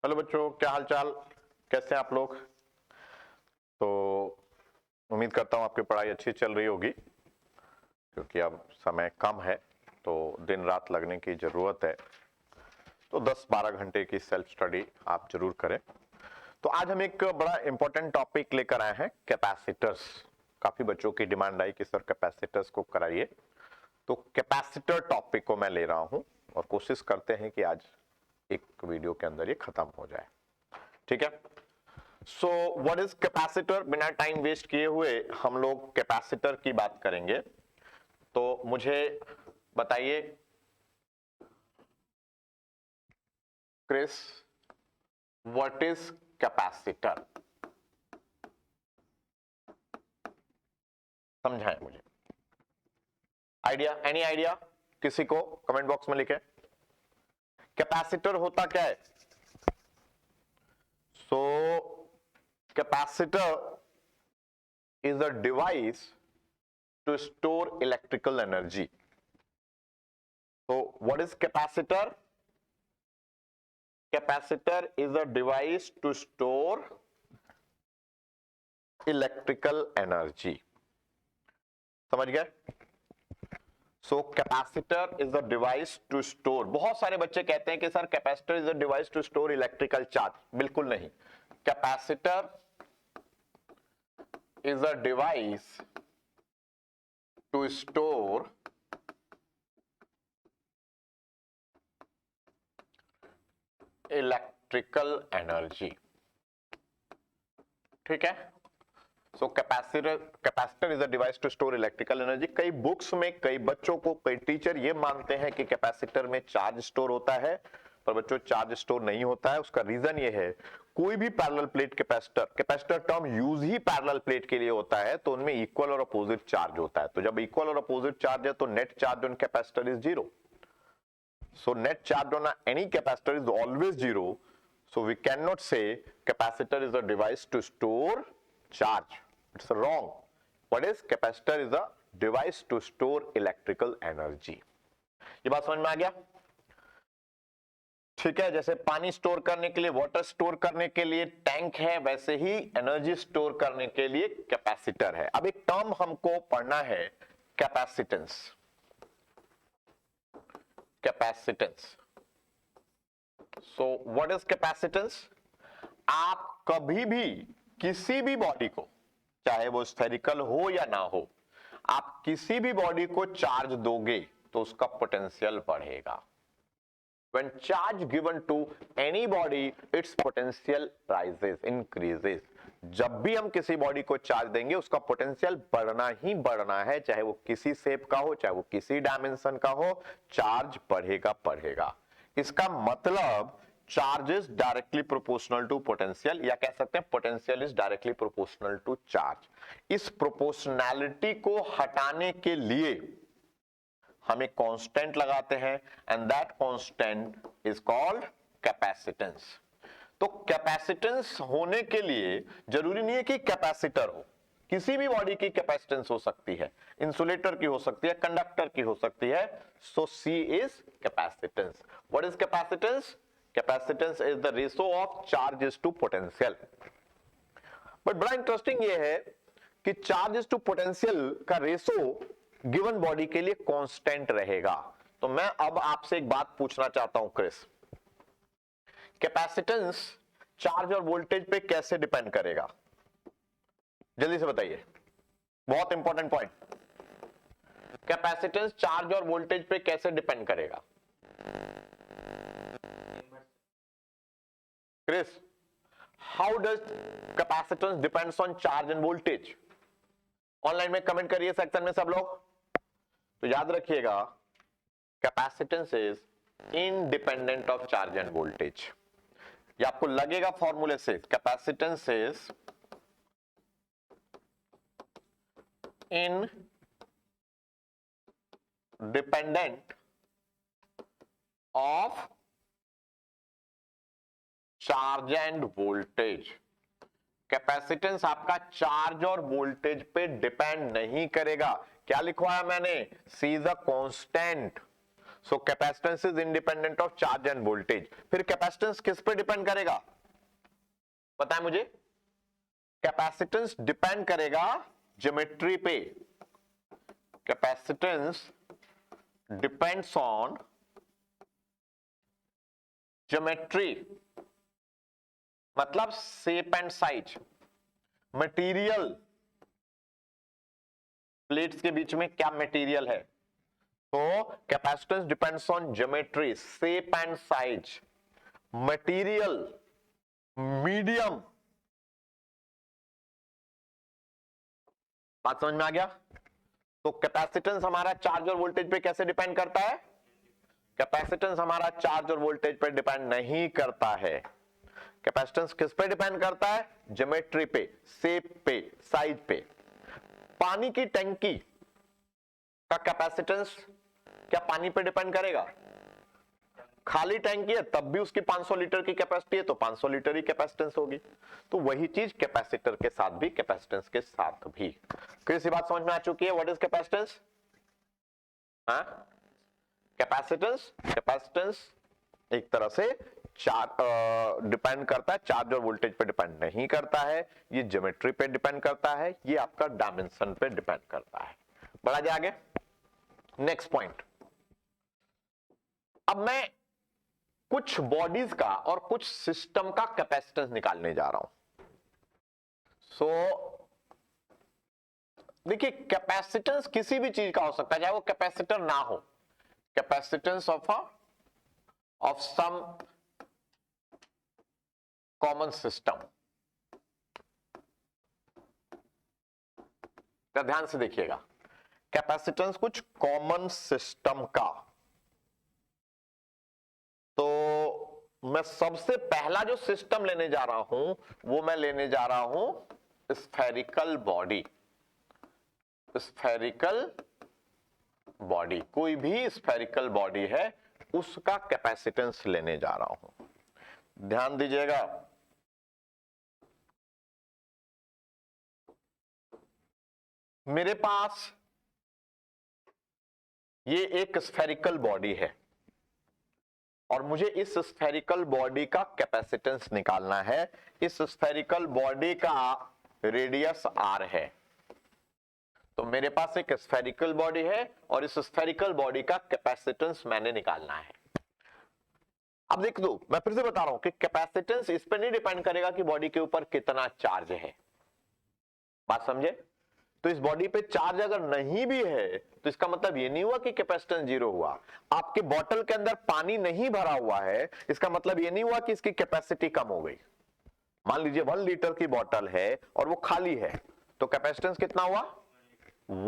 Hello बच्चों, क्या हाल चाल, कैसे हैं आप लोग। तो उम्मीद करता हूं आपकी पढ़ाई अच्छी चल रही होगी, क्योंकि अब समय कम है तो दिन रात लगने की ज़रूरत है। तो 10-12 घंटे की सेल्फ स्टडी आप जरूर करें। तो आज हम एक बड़ा इंपॉर्टेंट टॉपिक लेकर आए हैं, कैपेसिटर्स। काफ़ी बच्चों की डिमांड आई कि सर कैपेसिटर्स को कराइए, तो कैपेसिटर टॉपिक को मैं ले रहा हूं और कोशिश करते हैं कि आज एक वीडियो के अंदर ये खत्म हो जाए। ठीक है। So what is capacitor. बिना टाइम वेस्ट किए हुए हम लोग कैपेसिटर की बात करेंगे। तो मुझे बताइए क्रिस, व्हाट इज कैपेसिटर, समझाएं मुझे। आइडिया, एनी आइडिया किसी को कमेंट बॉक्स में लिखे। कैपेसिटर होता क्या है? So capacitor is a device to store electrical energy. So what is capacitor? Capacitor is a device to store electrical energy. समझ गए? So capacitor is a device to store. बहुत सारे बच्चे कहते हैं कि sir capacitor is a device to store electrical charge. बिल्कुल नहीं। Capacitor is a device to store electrical energy. ठीक है। So capacitor is a device to store electrical energy. कई बुक्स में कई बच्चों को कई टीचर ये मानते हैं कि कैपेसिटर में चार्ज स्टोर होता है, पर बच्चों चार्ज स्टोर नहीं होता है। उसका रीजन ये है, कोई भी parallel plate capacitor, capacitor term use ही पैरेलल प्लेट के लिए होता है, तो उनमें इक्वल और अपोजिट चार्ज होता है। तो जब इक्वल और अपोजिट चार्ज है तो net charge on capacitor is zero. So net charge on any capacitor is always zero. So we cannot say capacitor is a device to store charge. It's wrong. What is capacitor? Is a device to store electrical energy. ये बात समझ में आ गया? ठीक है। जैसे पानी स्टोर करने के लिए, वाटर स्टोर करने के लिए टैंक है, वैसे ही एनर्जी स्टोर करने के लिए कैपेसिटर है। अब एक टर्म हमको पढ़ना है, capacitance. Capacitance. So what is capacitance? आप कभी भी किसी भी बॉडी को, चाहे वो स्फेरिकल हो या ना हो, आप किसी भी बॉडी को चार्ज दोगे तो उसका पोटेंशियल बढ़ेगा। When charge given to any body, its potential rises, increases. जब भी हम किसी बॉडी को चार्ज देंगे उसका पोटेंशियल बढ़ना ही बढ़ना है, चाहे वो किसी शेप का हो, चाहे वो किसी डायमेंशन का हो, चार्ज बढ़ेगा बढ़ेगा। इसका मतलब charge is directly proportional to potential, या कह सकते हैं potential is directly proportional to charge. इस प्रोपोर्शनैलिटी को हटाने के लिए हम एक कांस्टेंट लगाते हैं, and that constant is called capacitance. तो कैपेसिटेंस होने के लिए जरूरी नहीं है कि कैपेसिटर हो, किसी भी बॉडी की कैपेसिटेंस हो सकती है, इंसुलेटर की हो सकती है, कंडक्टर की हो सकती है। So C is capacitance. What is capacitance? Capacitance is the ratio of charges to potential. But बड़ा इंटरेस्टिंग ये है कि चार्जेस टू पोटेंशियल का रेशो गिवन बॉडी के लिए कांस्टेंट रहेगा। तो मैं अब आपसे एक बात पूछना चाहता हूं क्रिस, कैपेसिटेंस चार्ज और वोल्टेज पे कैसे डिपेंड करेगा? जल्दी से बताइए, बहुत इंपॉर्टेंट पॉइंट। कैपेसिटेंस चार्ज और वोल्टेज पे कैसे डिपेंड करेगा? Chris, how does capacitance depends on charge and voltage? Online में कमेंट करिए सेक्शन में सब लोग। तो याद रखिएगा, capacitance is independent of charge and voltage. ये आपको लगेगा फॉर्मूले से, capacitance is independent of charge and voltage. Capacitance आपका चार्ज और वोल्टेज पे डिपेंड नहीं करेगा। क्या लिखवाया मैंने? C is a constant. So capacitance is independent of charge and voltage. फिर कैपेसिटेंस किस पे डिपेंड करेगा पता है मुझे? कैपेसिटेंस डिपेंड करेगा ज्योमेट्री पे। कैपेसिटेंस डिपेंड्स ऑन ज्योमेट्री, मतलब shape and size, material, plates के बीच में क्या मटेरियल है। तो capacitance depends on geometry, shape and size, material, medium. बात समझ में आ गया? तो कैपेसिटेंस हमारा चार्ज और वोल्टेज पे कैसे डिपेंड करता है? कैपेसिटेंस हमारा चार्ज और वोल्टेज पे डिपेंड नहीं करता है। कैपेसिटेंस किस पे डिपेंड करता है? ज्योमेट्री पे, शेप पे, साइज पे। पानी की टंकी का कैपेसिटेंस क्या पानी पे डिपेंड करेगा? खाली टंकी है तब भी उसकी 500 लीटर की कैपेसिटी है तो 500 लीटर ही कैपेसिटेंस होगी। तो वही चीज कैपेसिटर के साथ भी, कैपेसिटेंस के साथ भी। किसी बात समझ में आ चुकी है? What is capacitance? Capacitance, capacitance एक तरह से डिपेंड करता है, चार्ज और वोल्टेज पे डिपेंड नहीं करता है। ये ज्योमेट्री पे डिपेंड करता है, ये आपका डायमेंशन पे डिपेंड करता है। बढ़ा जाए आगे, नेक्स्ट पॉइंट। अब मैं कुछ बॉडीज का और कुछ सिस्टम का कैपेसिटेंस निकालने जा रहा हूं। देखिए कैपेसिटेंस किसी भी चीज का हो सकता है, चाहे वो कैपेसिटर ना हो। Capacitance of some common system. तो ध्यान से देखिएगा, कैपेसिटेंस कुछ कॉमन सिस्टम का। तो मैं सबसे पहला जो सिस्टम लेने जा रहा हूं वो मैं लेने जा रहा हूं स्फेरिकल बॉडी। स्फेरिकल बॉडी, कोई भी स्फेरिकल बॉडी है उसका कैपेसिटेंस लेने जा रहा हूं। ध्यान दीजिएगा, मेरे पास ये एक स्फेरिकल बॉडी है और मुझे इस स्फेरिकल बॉडी का कैपेसिटेंस निकालना है। इस स्फेरिकल बॉडी का रेडियस r है। तो मेरे पास एक स्फेरिकल बॉडी है और इस स्फेरिकल बॉडी का कैपेसिटेंस मैंने निकालना है। अब देख दो, मैं फिर से बता रहा हूं कि कैपेसिटेंस इस पर नहीं डिपेंड करेगा कि बॉडी के ऊपर कितना चार्ज है। बात समझे? तो इस बॉडी पे चार्ज अगर नहीं भी है तो इसका मतलब ये नहीं हुआ कि कैपेसिटेंस जीरो हुआ। आपके बॉटल के अंदर पानी नहीं भरा हुआ है, इसका मतलब ये नहीं हुआ कि इसकी कैपेसिटी कम हो गई। मान लीजिए 1 लीटर की बॉटल है और वो खाली है, तो कैपेसिटेंस कितना हुआ?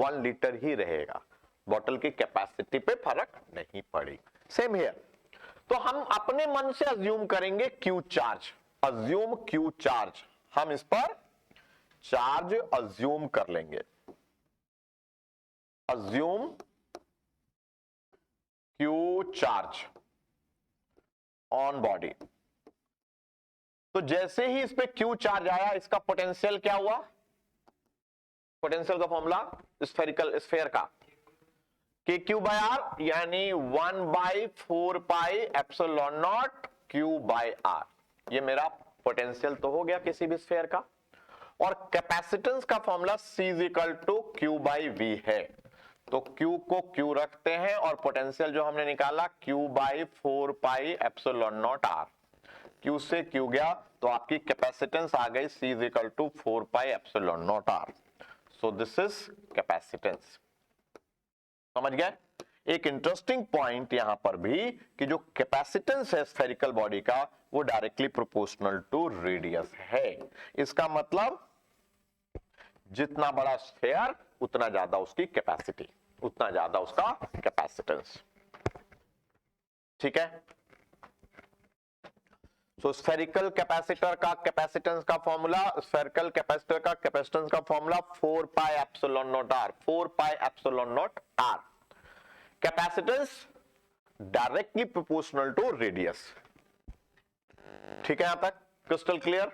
1 लीटर ही रहेगा, बॉटल की कैपेसिटी पे फर्क नहीं पड़ेगा। Same here. तो हम अपने मन से अज्यूम करेंगे Q charge, assume Q charge, हम इस पर चार्ज अज्यूम कर लेंगे। Assume Q charge on body. तो जैसे ही इस पे क्यू चार्ज आया, इसका पोटेंशियल क्या हुआ? पोटेंशियल का फॉर्मूला स्फेरिकल स्फेयर का के क्यू बाय आर, यानी 1/4πε0 क्यू बाय आर। ये मेरा पोटेंशियल तो हो गया किसी भी स्फेयर का। और कैपेसिटेंस का formula C = Q by V है। तो Q को Q रखते हैं और पोटेंशियल जो हमने निकाला Q/4πε0r। Q से Q गया तो आपकी कैपेसिटेंस आ गई C = 4πε0r। So this is capacitance. समझ गए? एक इंटरेस्टिंग पॉइंट यहां पर भी कि जो कैपेसिटेंस है स्फेरिकल बॉडी का वो डायरेक्टली प्रोपोर्शनल टू रेडियस है। इसका मतलब जितना बड़ा स्फेयर उतना ज्यादा उसकी कैपेसिटी, उतना ज्यादा उसका कैपेसिटेंस। ठीक है? सो स्फेरिकल कैपेसिटर का कैपेसिटेंस का फॉर्मूला, स्फेरिकल कैपेसिटर का कैपेसिटेंस का formula 4πε0r, 4πε0r। Capacitance directly proportional to radius. ठीक है? यहां तक क्रिस्टल क्लियर?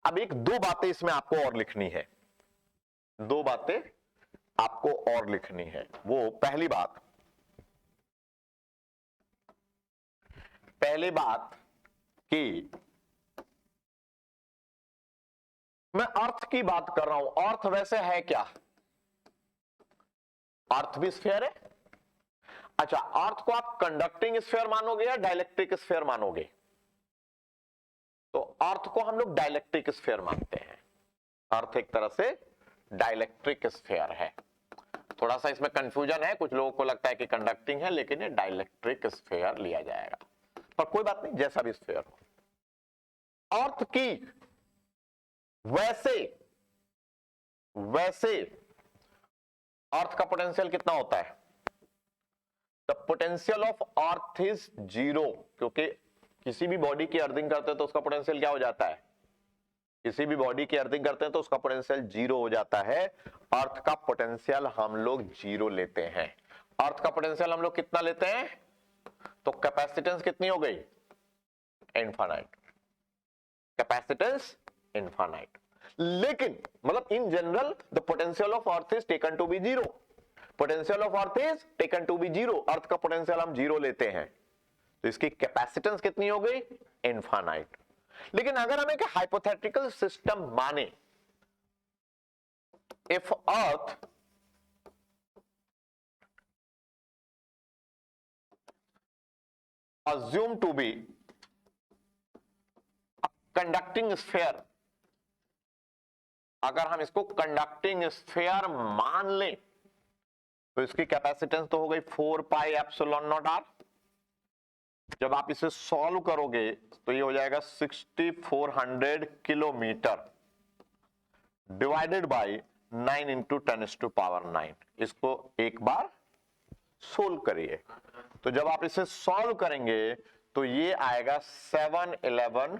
अब एक दो बातें इसमें आपको और लिखनी है, दो बातें आपको और लिखनी है। वो पहली बात, पहली बात कि मैं अर्थ की बात कर रहा हूं, अर्थ वैसे है क्या? अर्थ भी स्फीयर है। अच्छा, अर्थ को आप कंडक्टिंग स्फीयर मानोगे या डाइलेक्ट्रिक स्फीयर मानोगे? तो अर्थ को हम लोग डाइलेक्ट्रिक स्फीयर मानते हैं। अर्थ एक तरह से डाइलेक्ट्रिक स्फीयर है। थोड़ा सा इसमें कंफ्यूजन है, कुछ लोगों को लगता है कि कंडक्टिंग है, लेकिन ये डाइलेक्ट्रिक स्फीयर लिया जाएगा। पर कोई बात नहीं, जैसा भी स्फीयर हो। अर्थ की वैसे अर्थ का पोटेंशियल कितना होता है? The potential of earth is 0, क्योंकि किसी भी बॉडी की अर्थिंग करते हैं तो उसका पोटेंशियल क्या हो जाता है? किसी भी बॉडी की अर्थिंग करते हैं तो उसका पोटेंशियल 0 हो जाता है। अर्थ का पोटेंशियल हम लोग 0 लेते हैं। अर्थ का पोटेंशियल हम लोग कितना लेते हैं? तो कैपेसिटेंस कितनी हो गई? इनफाइनाइट। Capacitance infinite. लेकिन मतलब in general the potential of earth is taken to be 0। Potential of earth is taken to be 0। Earth का पोटेंशियल हम 0 लेते हैं, तो इसकी कैपेसिटेंस कितनी हो गई? इनफाइनाइट। लेकिन अगर हम एक हाइपोथेटिकल सिस्टम माने, if earth assume to be a conducting sphere, अगर हम इसको कंडक्टिंग स्फीयर मान लें तो इसकी कैपेसिटेंस तो हो गई 4 पाई एप्सिलॉन नॉट आर। जब आप इसे सॉल्व करोगे तो ये हो जाएगा 6400 किलोमीटर डिवाइडेड बाय 9 इंटू 10⁻⁹। इसको एक बार सोल्व करिए, तो जब आप इसे सॉल्व करेंगे तो ये आएगा 711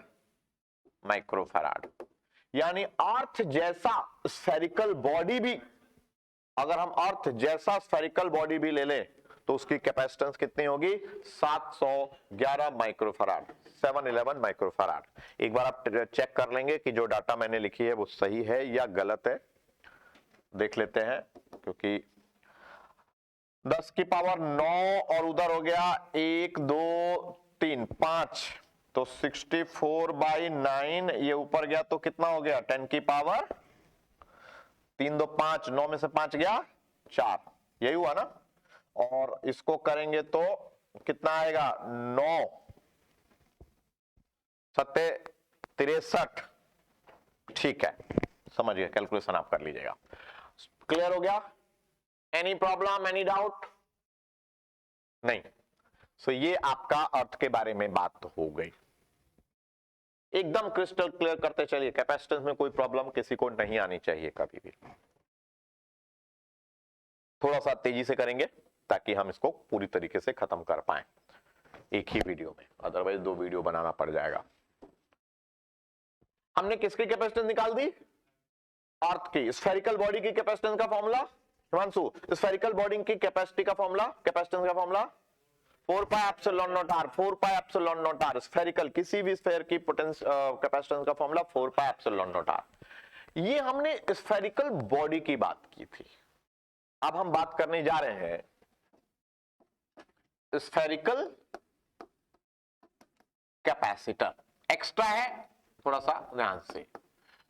माइक्रोफैराड। यानी अर्थ जैसा स्फेरिकल बॉडी भी, अगर हम अर्थ जैसा स्फेरिकल बॉडी भी ले लें तो उसकी कैपेसिटेंस कितनी होगी? 711 माइक्रोफैराड, 711 माइक्रोफैराड। एक बार आप चेक कर लेंगे कि जो डाटा मैंने लिखी है वो सही है या गलत है, देख लेते हैं। क्योंकि 10 की पावर 9 और उधर हो गया 1 2 3 5, तो 64/9, ये ऊपर गया तो कितना हो गया? 10 की पावर 3 2 5, 9 में से 5 गया 4, यही हुआ ना। और इसको करेंगे तो कितना आएगा? 9 7 63। ठीक है, समझिए, कैलकुलेशन आप कर लीजिएगा। क्लियर हो गया? Any problem, any doubt? नहीं। सो ये आपका अर्थ के बारे में बात हो गई। एकदम क्रिस्टल क्लियर करते चलिए, कैपेसिटेंस में कोई प्रॉब्लम किसी को नहीं आनी चाहिए कभी भी। थोड़ा सा तेजी से करेंगे ताकि हम इसको पूरी तरीके से खत्म कर पाए एक ही वीडियो में, अदरवाइज 2 वीडियो बनाना पड़ जाएगा। हमने किसकी कैपेसिटेंस निकाल दी? अर्थ की। स्फेरिकल बॉडी की कैपेसिटेंस का फॉर्मूला हिमांशु, स्फेरिकल बॉडी की कैपेसिटी का फॉर्मूला, कैपेसिटेंस का formula 4 pi epsilon naught R. 4 pi epsilon naught R spherical, किसी भी स्फेयर की कैपेसिटेंस का formula 4 pi epsilon naught R. ये हमने स्फेरिकल बॉडी की बात की थी। अब हम बात करने जा रहे हैं स्फेरिकल कैपेसिटर। एक्स्ट्रा है, थोड़ा सा ध्यान से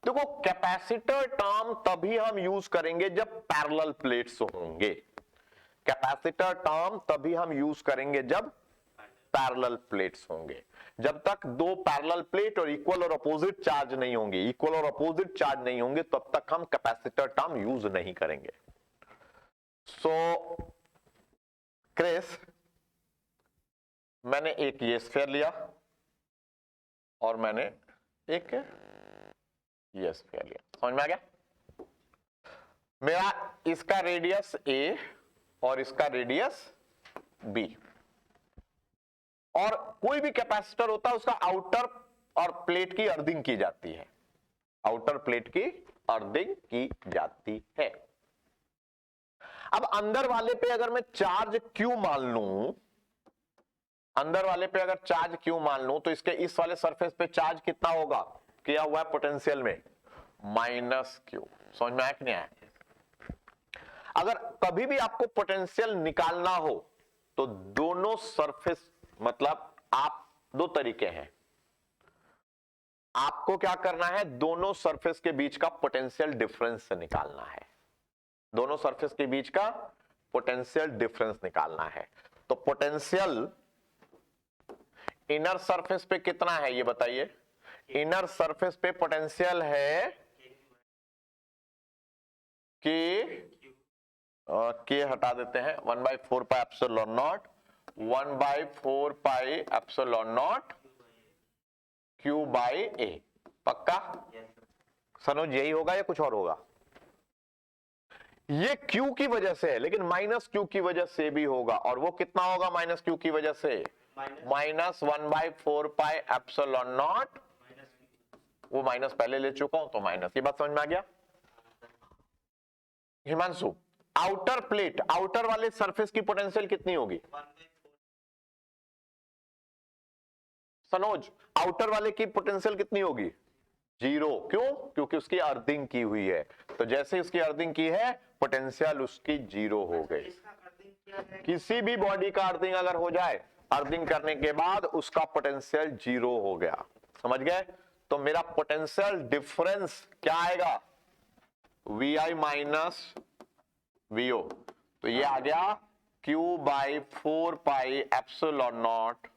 देखो। कैपेसिटर टर्म तभी हम यूज करेंगे जब पैरेलल प्लेट्स होंगे। कैपेसिटर टर्म तभी हम यूज करेंगे जब पैरेलल प्लेट्स होंगे। जब तक 2 पैरेलल प्लेट और इक्वल और अपोजिट चार्ज नहीं होंगे, इक्वल और अपोजिट चार्ज नहीं होंगे, तब तक हम कैपेसिटर टर्म यूज नहीं करेंगे। सो क्रिस, मैंने एक ये स्फीयर लिया और मैंने एक ये स्फीयर लिया, समझ में आ गया? मेरा इसका रेडियस a और इसका रेडियस b, और कोई भी कैपेसिटर होता है उसका आउटर और प्लेट की अर्थिंग की जाती है, आउटर प्लेट की अर्थिंग की जाती है। अब अंदर वाले पे अगर मैं चार्ज Q मान लूं, अंदर वाले पे अगर चार्ज Q मान लूं, तो इसके इस वाले सरफेस पे चार्ज कितना होगा? किया हुआ है पोटेंशियल में -Q। समझ में आया कि नहीं आया? अगर कभी भी आपको पोटेंशियल निकालना हो तो दोनों सरफेस, मतलब आप दो तरीके हैं। आपको क्या करना है, दोनों सरफेस के बीच का पोटेंशियल डिफरेंस निकालना है। दोनों सरफेस के बीच का पोटेंशियल डिफरेंस निकालना है। तो पोटेंशियल इनर सरफेस पे कितना है ये बताइए। इनर सरफेस पे पोटेंशियल है के हटा देते हैं 1/4 pi epsilon nought 1/4 pi epsilon not Q by A. पक्का सनोज यही होगा या कुछ और होगा? ये क्यू की वजह से है, लेकिन माइनस क्यू की वजह से भी होगा। और वो कितना होगा माइनस क्यू की वजह से? -1/4 पाई एप्सिलॉन नॉट। वो माइनस पहले ले चुका हूं तो माइनस। ये बात समझ में आ गया हिमांशु? आउटर प्लेट, आउटर वाले सरफेस की पोटेंशियल कितनी होगी? सनोज आउटर वाले की पोटेंशियल कितनी होगी? 0। क्यों? क्योंकि उसकी अर्थिंग की हुई है। तो जैसे उसकी अर्थिंग की है पोटेंशियल उसकी 0 हो गई। किसी भी बॉडी का अर्थिंग अगर हो जाए, अर्थिंग करने के बाद उसका पोटेंशियल 0 हो गया। समझ गए? तो मेरा पोटेंशियल डिफरेंस क्या आएगा? VI minus VO। तो ये आ गया Q/4 pi epsilon not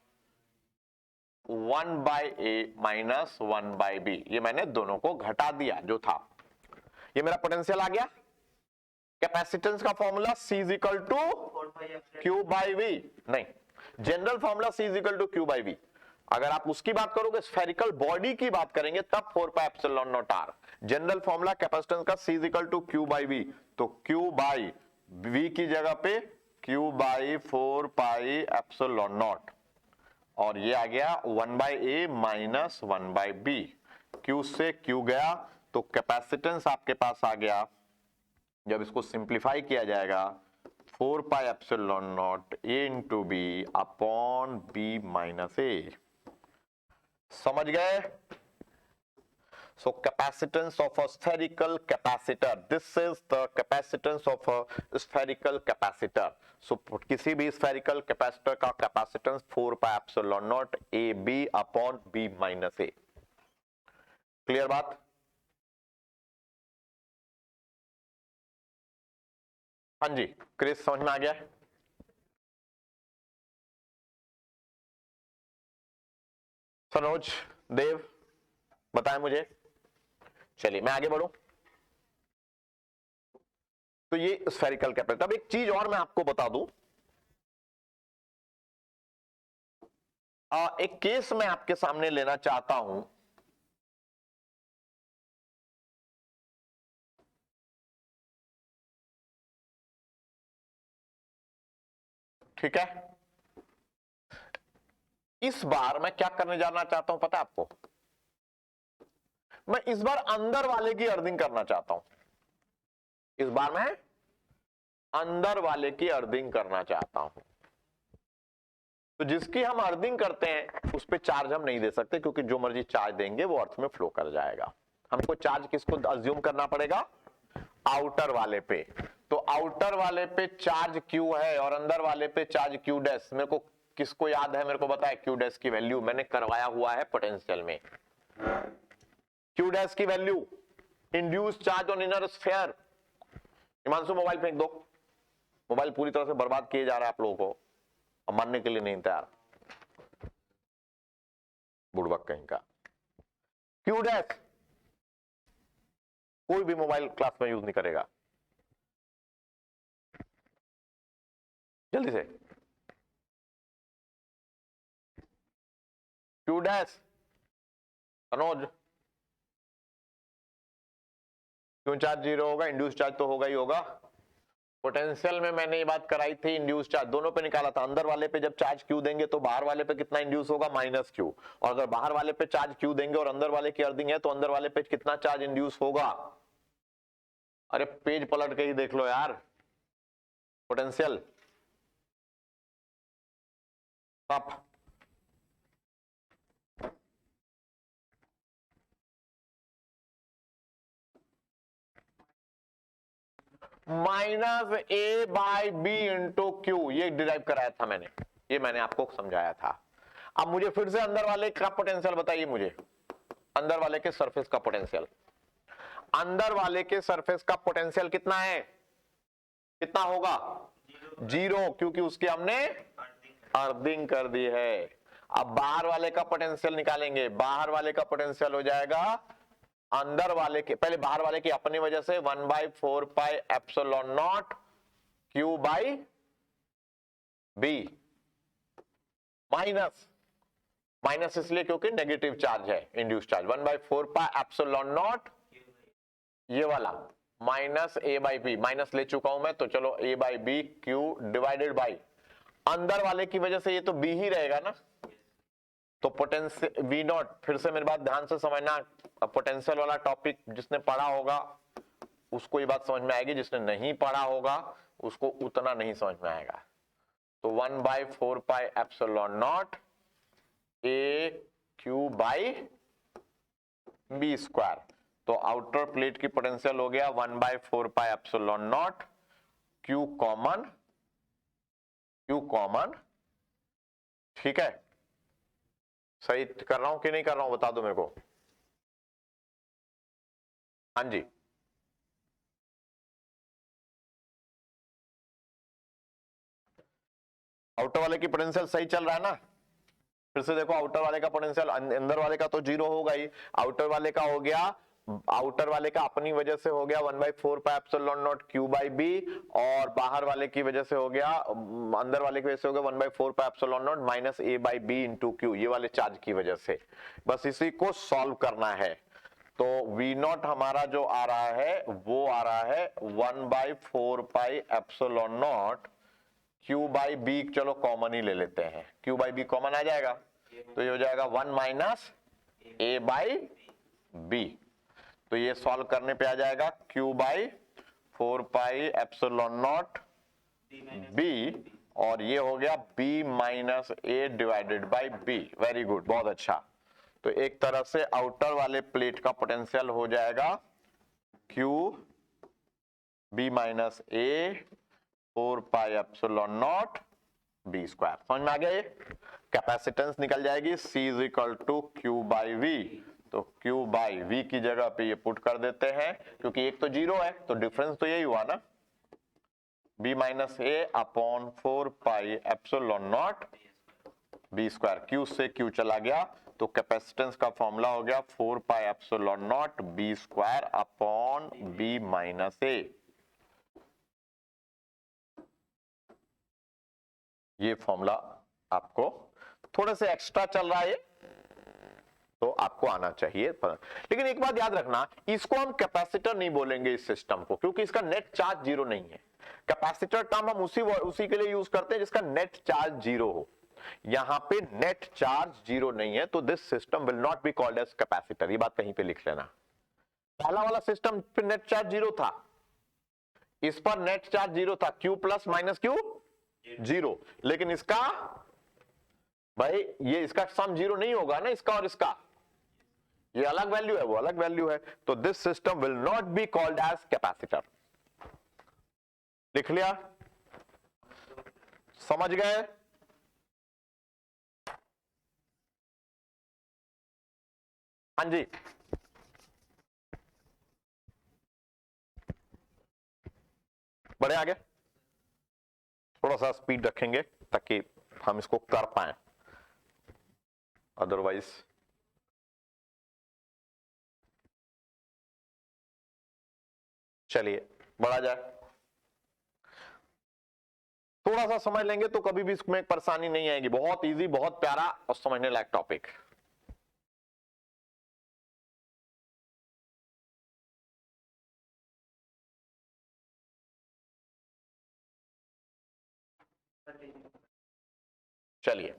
1/A minus 1/B। ये मैंने दोनों को घटा दिया जो था। ये मेरा पोटेंशियल आ गया। कैपेसिटेंस का formula C is equal to Q/V। नहीं, general formula C is equal to Q/V। अगर आप उसकी बात करोगे, स्फेरिकल बॉडी की बात करेंगे, तब 4 pi epsilon naught R। General formula capacitance का C is equal to Q/V। तो Q/V की जगह पे Q/4 पाई एप्सिलॉन नॉट, और ये आ गया 1/A माइनस 1/B। Q से Q गया तो कैपेसिटेंस आपके पास आ गया। जब इसको सिंप्लीफाई किया जाएगा 4 pi epsilon not A into B upon B minus A। समझ गए? So capacitance of a spherical capacitor, this is the capacitance of a spherical capacitor. So किसी भी spherical capacitor का capacitance 4 pi epsilon not AB upon B minus A। Clear बात? हाँ जी Chris, समझ में आ गया? सनोज, देव, बताएं मुझे। चलिए मैं आगे बढ़ूं। तो ये स्फेरिकल कैपेसिटर। अब एक चीज और मैं आपको बता दूं, एक केस मैं आपके सामने लेना चाहता हूं। ठीक है, इस बार मैं क्या करने जाना चाहता हूं पता है आपको? मैं इस बार अंदर वाले की अर्थिंग करना चाहता हूं। इस बार मैं अंदर वाले की अर्थिंग करना चाहता हूं। तो जिसकी हम अर्थिंग करते हैं उस पे चार्ज हम नहीं दे सकते, क्योंकि जो मर्जी चार्ज देंगे वो अर्थ में फ्लो कर जाएगा। हमको चार्ज किसको अज्यूम करना पड़ेगा? आउटर वाले पे। तो आउटर वाले पे चार्ज Q है और अंदर वाले पे चार्ज Q डैश। मेरे को किसको याद है? मेरे को बताए Q डैश की वैल्यू मैंने करवाया हुआ है पोटेंशियल में। Q डैश की value induce charge on inner sphere. Himanshu mobile फेंक दो, मोबाइल पूरी तरह से बर्बाद किए जा रहा है आप लोगों को, अब मानने के लिए नहीं तैयार, बुड़बक कहीं का। Q डैश कोई भी मोबाइल क्लास में यूज नहीं करेगा। जल्दी से Q डैश। सनोज, क्यों चार्ज 0 होगा? इंड्यूस चार्ज तो होगा ही होगा। पोटेंशियल में मैंने ये बात कराई थी, इंड्यूस चार्ज दोनों पे निकाला था। अंदर वाले पे जब चार्ज Q देंगे तो बाहर वाले पे कितना इंड्यूस होगा? -Q। और अगर बाहर वाले पे चार्ज Q देंगे और अंदर वाले की अर्थिंग है तो अंदर वाले पे कितना चार्ज इंड्यूस होगा? अरे पेज पलट के ही देख लो यार। Potential up -A/B into Q, ये डिराइव कराया था मैंने, ये मैंने आपको समझाया था। अब मुझे फिर से अंदर वाले का पोटेंशियल बताइए, मुझे अंदर वाले के सरफेस का पोटेंशियल, अंदर वाले के सरफेस का पोटेंशियल कितना है, कितना होगा, 0, क्योंकि उसकी हमने अर्थिंग कर दी है। अब बाहर वाले का पोटेंशियल निकालेंगे, बाहर वाले का पोटेंशियल हो जाएगा अंदर वाले के, पहले बाहर वाले की अपनी वजह से 1/4 pi epsilon not Q by B, minus, minus इसलिए क्योंकि नेगेटिव चार्ज है, induce charge, 1/4 pi epsilon nought, ये वाला minus A by B, minus ले चुका हूं मैं तो चलो A by B Q divided by, अंदर वाले की वजह से ये तो बी ही रहेगा ना, तो पोटेंशियल वी नॉट, फिर से मेरी बात ध्यान से समझना, पोटेंशियल वाला टॉपिक जिसने पढ़ा होगा उसको ये बात समझ में आएगी, जिसने नहीं पढ़ा होगा उसको उतना नहीं समझ में आएगा। तो 1/4 pi epsilon naught A Q by B square, तो आउटर प्लेट की पोटेंशियल हो गया 1/4 pi epsilon not Q common, Q common, ठीक है, सही कर रहा हूं कि नहीं कर रहा हूं बता दो मेरे को। हाँ जी, आउटर वाले की पोटेंशियल सही चल रहा है ना, फिर से देखो आउटर वाले का पोटेंशियल, अंदर वाले का तो 0 होगा ही, आउटर वाले का हो गया, आउटर वाले का अपनी वजह से हो गया 1/4 pi epsilon not Q by B, और बाहर वाले की वजह से हो गया, अंदर वाले की वजह से हो गया 1/4 pi epsilon naught minus A by B into Q, ये वाले चार्ज की वजह से। बस इसी को सॉल्व करना है। तो वी नॉट हमारा जो आ रहा है वो आ रहा है 1/4 pi epsilon not Q by B, चलो कॉमन ही ले लेते हैं, क्यू बाई बी कॉमन आ जाएगा, तो ये हो जाएगा 1 माइनस ए बाई बी, तो ये सॉल्व करने पे आ जाएगा Q by 4 pi epsilon not B, और ये हो गया B minus A divided by B. Very good, बहुत अच्छा। तो एक तरह से आउटर वाले प्लेट का पोटेंशियल हो जाएगा Q B minus A 4 pi epsilon not B square, समझ में आ गया। ये कैपेसिटेंस निकल जाएगी C is equal to Q by V, तो क्यू बाई वी की जगह पे ये पुट कर देते हैं, क्योंकि एक तो 0 है तो डिफरेंस तो यही हुआ ना, B minus A upon 4 pi epsilon not B square, Q से क्यू चला गया, तो कैपेसिटेंस का फॉर्मूला हो गया 4 pi epsilon not B square upon B minus A. ये फॉर्मूला आपको थोड़े से एक्स्ट्रा चल रहा है तो आपको आना चाहिए, लेकिन एक बात याद रखना, इसको हम कैपेसिटर नहीं बोलेंगे इस सिस्टम को, क्योंकि इसका नेट चार्ज 0 नहीं है। कैपेसिटर टर्म हम उसी के लिए यूज करते हैं जिसका नेट चार्ज 0 हो, यहां पे नेट चार्ज 0 नहीं है, तो this system will not be called as capacitor, ये बात कहीं पे लिख लेना। पहला वाला सिस्टम पे नेट चार्ज 0 था, इस पर नेट चार्ज 0 था, क्यू प्लस माइनस क्यू 0, लेकिन इसका भाई ये इसका सम 0 नहीं होगा ना, इसका और इसका, ये अलग वैल्यू है वो अलग वैल्यू है, तो this system will not be called as capacitor. लिख लिया, समझ गए। हाँ जी, बढ़े आगे, थोड़ा सा स्पीड रखेंगे ताकि हम इसको कर पाए, अदरवाइज चलिए बढ़ा जाए, थोड़ा सा समझ लेंगे तो कभी भी इसमें परेशानी नहीं आएगी, बहुत इजी, बहुत प्यारा और समझने लायक टॉपिक। चलिए,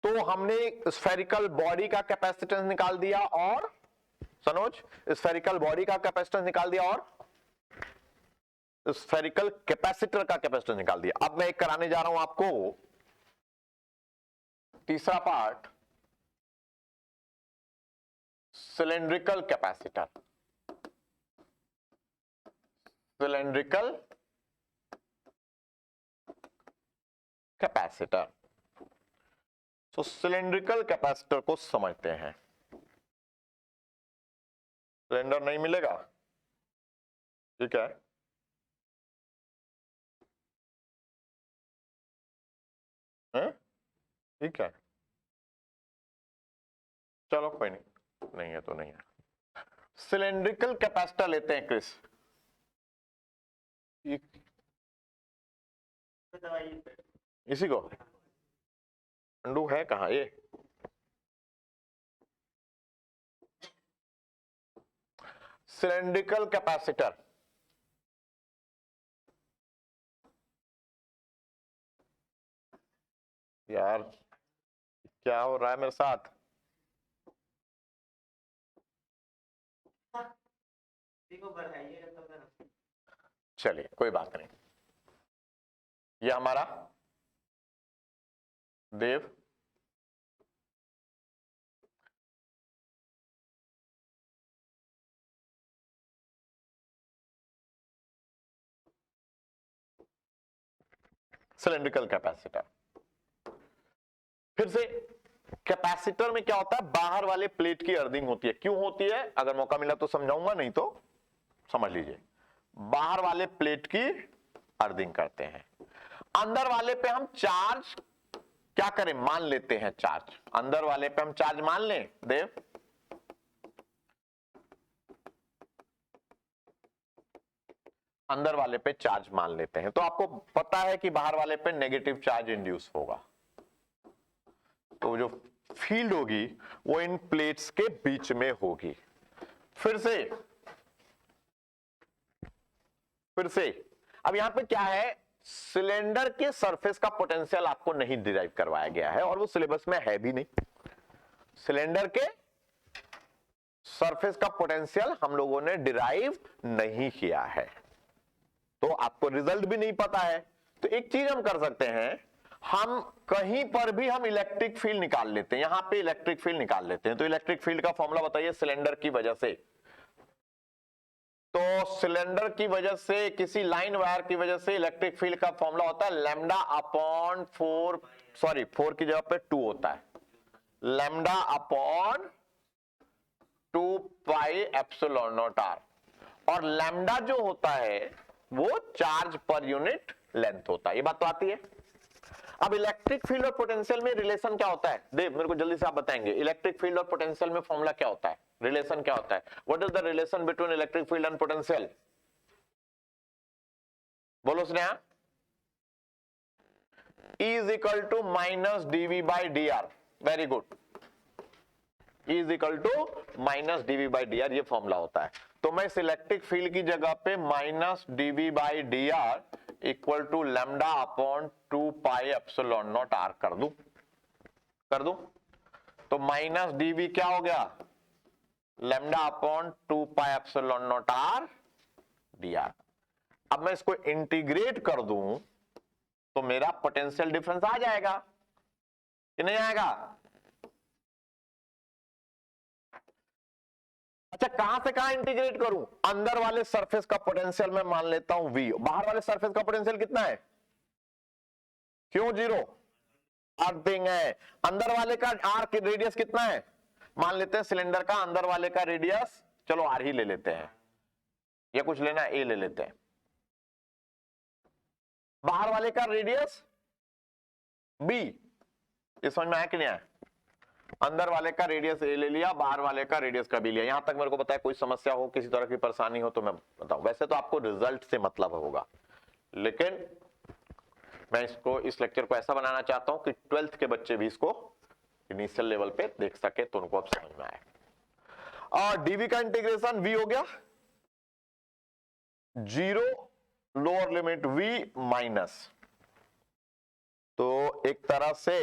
तो हमने स्फेरिकल बॉडी का कैपेसिटेंस निकाल दिया, और सनोज स्फेरिकल बॉडी का कैपेसिटेंस निकाल दिया, और स्फेरिकल कैपेसिटर का कैपेसिटेंस निकाल दिया। अब मैं एक कराने जा रहा हूं आपको तीसरा part, cylindrical capacitor. Cylindrical capacitor, तो सिलेंड्रिकल कैपेसिटर को समझते हैं। सिलेंडर नहीं मिलेगा, ठीक है, ठीक है, चलो कोई नहीं, नहीं है तो नहीं है। सिलेंड्रिकल कैपेसिटर लेते हैं क्रिस, इसी को अंडू है कहां ये, सिलेंड्रिकल कैपेसिटर, यार क्या हो रहा है मेरे साथ, चलिए कोई बात नहीं। ये हमारा देव, सिलेंड्रिकल कैपेसिटर। फिर से कैपेसिटर में क्या होता है, बाहर वाले प्लेट की अर्थिंग होती है। क्यों होती है, अगर मौका मिला तो समझाऊंगा, नहीं तो समझ लीजिए। बाहर वाले प्लेट की अर्थिंग करते हैं, अंदर वाले पे हम चार्ज क्या करें, मान लेते हैं चार्ज, अंदर वाले पे हम चार्ज मान लें देव, अंदर वाले पे चार्ज मान लेते हैं, तो आपको पता है कि बाहर वाले पे नेगेटिव चार्ज इंड्यूस होगा, तो जो फील्ड होगी वो इन प्लेट्स के बीच में होगी। फिर से अब यहां पे क्या है, सिलेंडर के सरफेस का पोटेंशियल आपको नहीं डिराइव करवाया गया है, और वो सिलेबस में है भी नहीं। सिलेंडर के सरफेस का पोटेंशियल हम लोगों ने डिराइव नहीं किया है, तो आपको रिजल्ट भी नहीं पता है। तो एक चीज हम कर सकते हैं, हम कहीं पर भी हम इलेक्ट्रिक फील्ड निकाल लेते हैं, यहां पे इलेक्ट्रिक फील्ड निकाल लेते हैं। तो इलेक्ट्रिक फील्ड का फॉर्मूला बताइए, सिलेंडर की वजह से, तो सिलेंडर की वजह से, किसी लाइन वायर की वजह से इलेक्ट्रिक फील्ड का फॉर्मूला होता है लैम्डा अपॉन 4, सॉरी 4 की जगह पे 2 होता है, lambda upon 2 pi epsilon naught R, और लैम्डा जो होता है वो चार्ज पर यूनिट लेंथ होता है। ये बात तो आती है। अब इलेक्ट्रिक फील्ड और पोटेंशियल में रिलेशन क्या होता है, देव मेरे को जल्दी से आप बताएंगे, इलेक्ट्रिक फील्ड और पोटेंशियल में फॉर्मूला क्या होता है, रिलेशन क्या होता है, what is the relation between electric field and potential, बोलो Sneha. E is equal to minus dV by dr, very good, E is equal to minus dV by dr, ये फॉर्मूला होता है। तो मैं इस इलेक्ट्रिक फील्ड की जगह पे minus dV by dr equal to lambda upon 2 pi epsilon naught r कर दूं, तो माइनस dV क्या हो गया, lambda upon 2 pi epsilon naught r dr। अब मैं इसको इंटीग्रेट कर दूं तो मेरा पोटेंशियल डिफरेंस आ जाएगा कि नहीं आएगा। अच्छा कहां से कहां इंटीग्रेट करूं, अंदर वाले सरफेस का पोटेंशियल मैं मान लेता हूं V, बाहर वाले सरफेस का पोटेंशियल कितना है, क्यों 0, अर्थिंग है, अंदर वाले का R की रेडियस कितना है, मान लेते हैं सिलेंडर का अंदर वाले का रेडियस, चलो R ही ले लेते हैं, या कुछ लेना है A ले लेते हैं, बाहर वाले का रेडियस B, ये समझ में आया कि नहीं आया, अंदर वाले का रेडियस A ले लिया, बाहर वाले का रेडियस का B लिया। यहां तक मेरे को पता है, कोई समस्या हो, किसी तरह की परेशानी हो तो मैं बताऊं, वैसे तो आपको रिजल्ट से मतलब होगा, लेकिन मैं इसको, इस लेक्चर को ऐसा बनाना चाहता हूं कि 12th के बच्चे भी इसको इनिशियल लेवल पे देख सके, तो उनको अब समझ में आए। और dV का इंटीग्रेशन V हो गया 0 लोअर लिमिट V माइनस, तो एक तरह से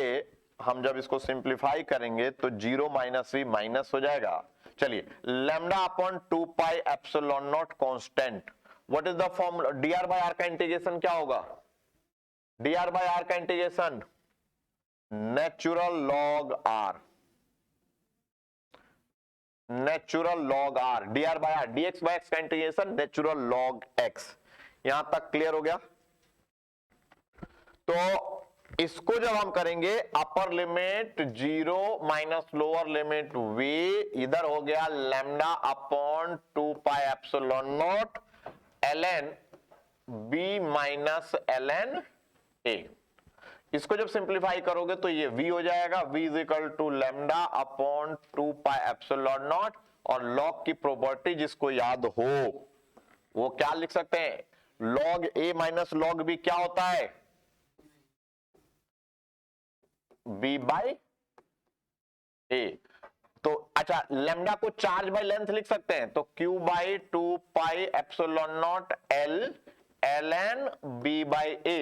हम जब इसको सिंप्लीफाई करेंगे तो 0 माइनस V माइनस हो जाएगा। चलिए lambda upon 2 pi epsilon naught constant, what is the formula, dr by r का इंटीग्रेशन क्या होगा, dr बाय r का integration natural log r, natural log r, dr by r, dx by x का integration natural log x। यहां तक clear हो गया। तो इसको जब हम करेंगे upper limit 0 minus lower limit v, इधर हो गया lambda upon 2 pi epsilon not ln b minus ln a। इसको जब सिंप्लीफाई करोगे तो ये v हो जाएगा, v is equal to lambda upon 2 pi epsilon naught, और लॉग की प्रॉपर्टी जिसको याद हो वो क्या लिख सकते हैं, log a minus log b क्या होता है, b बाई a। तो अच्छा, लेमडा को चार्ज बाय लेंथ लिख सकते हैं, तो q by 2 pi epsilon naught l ln b by a।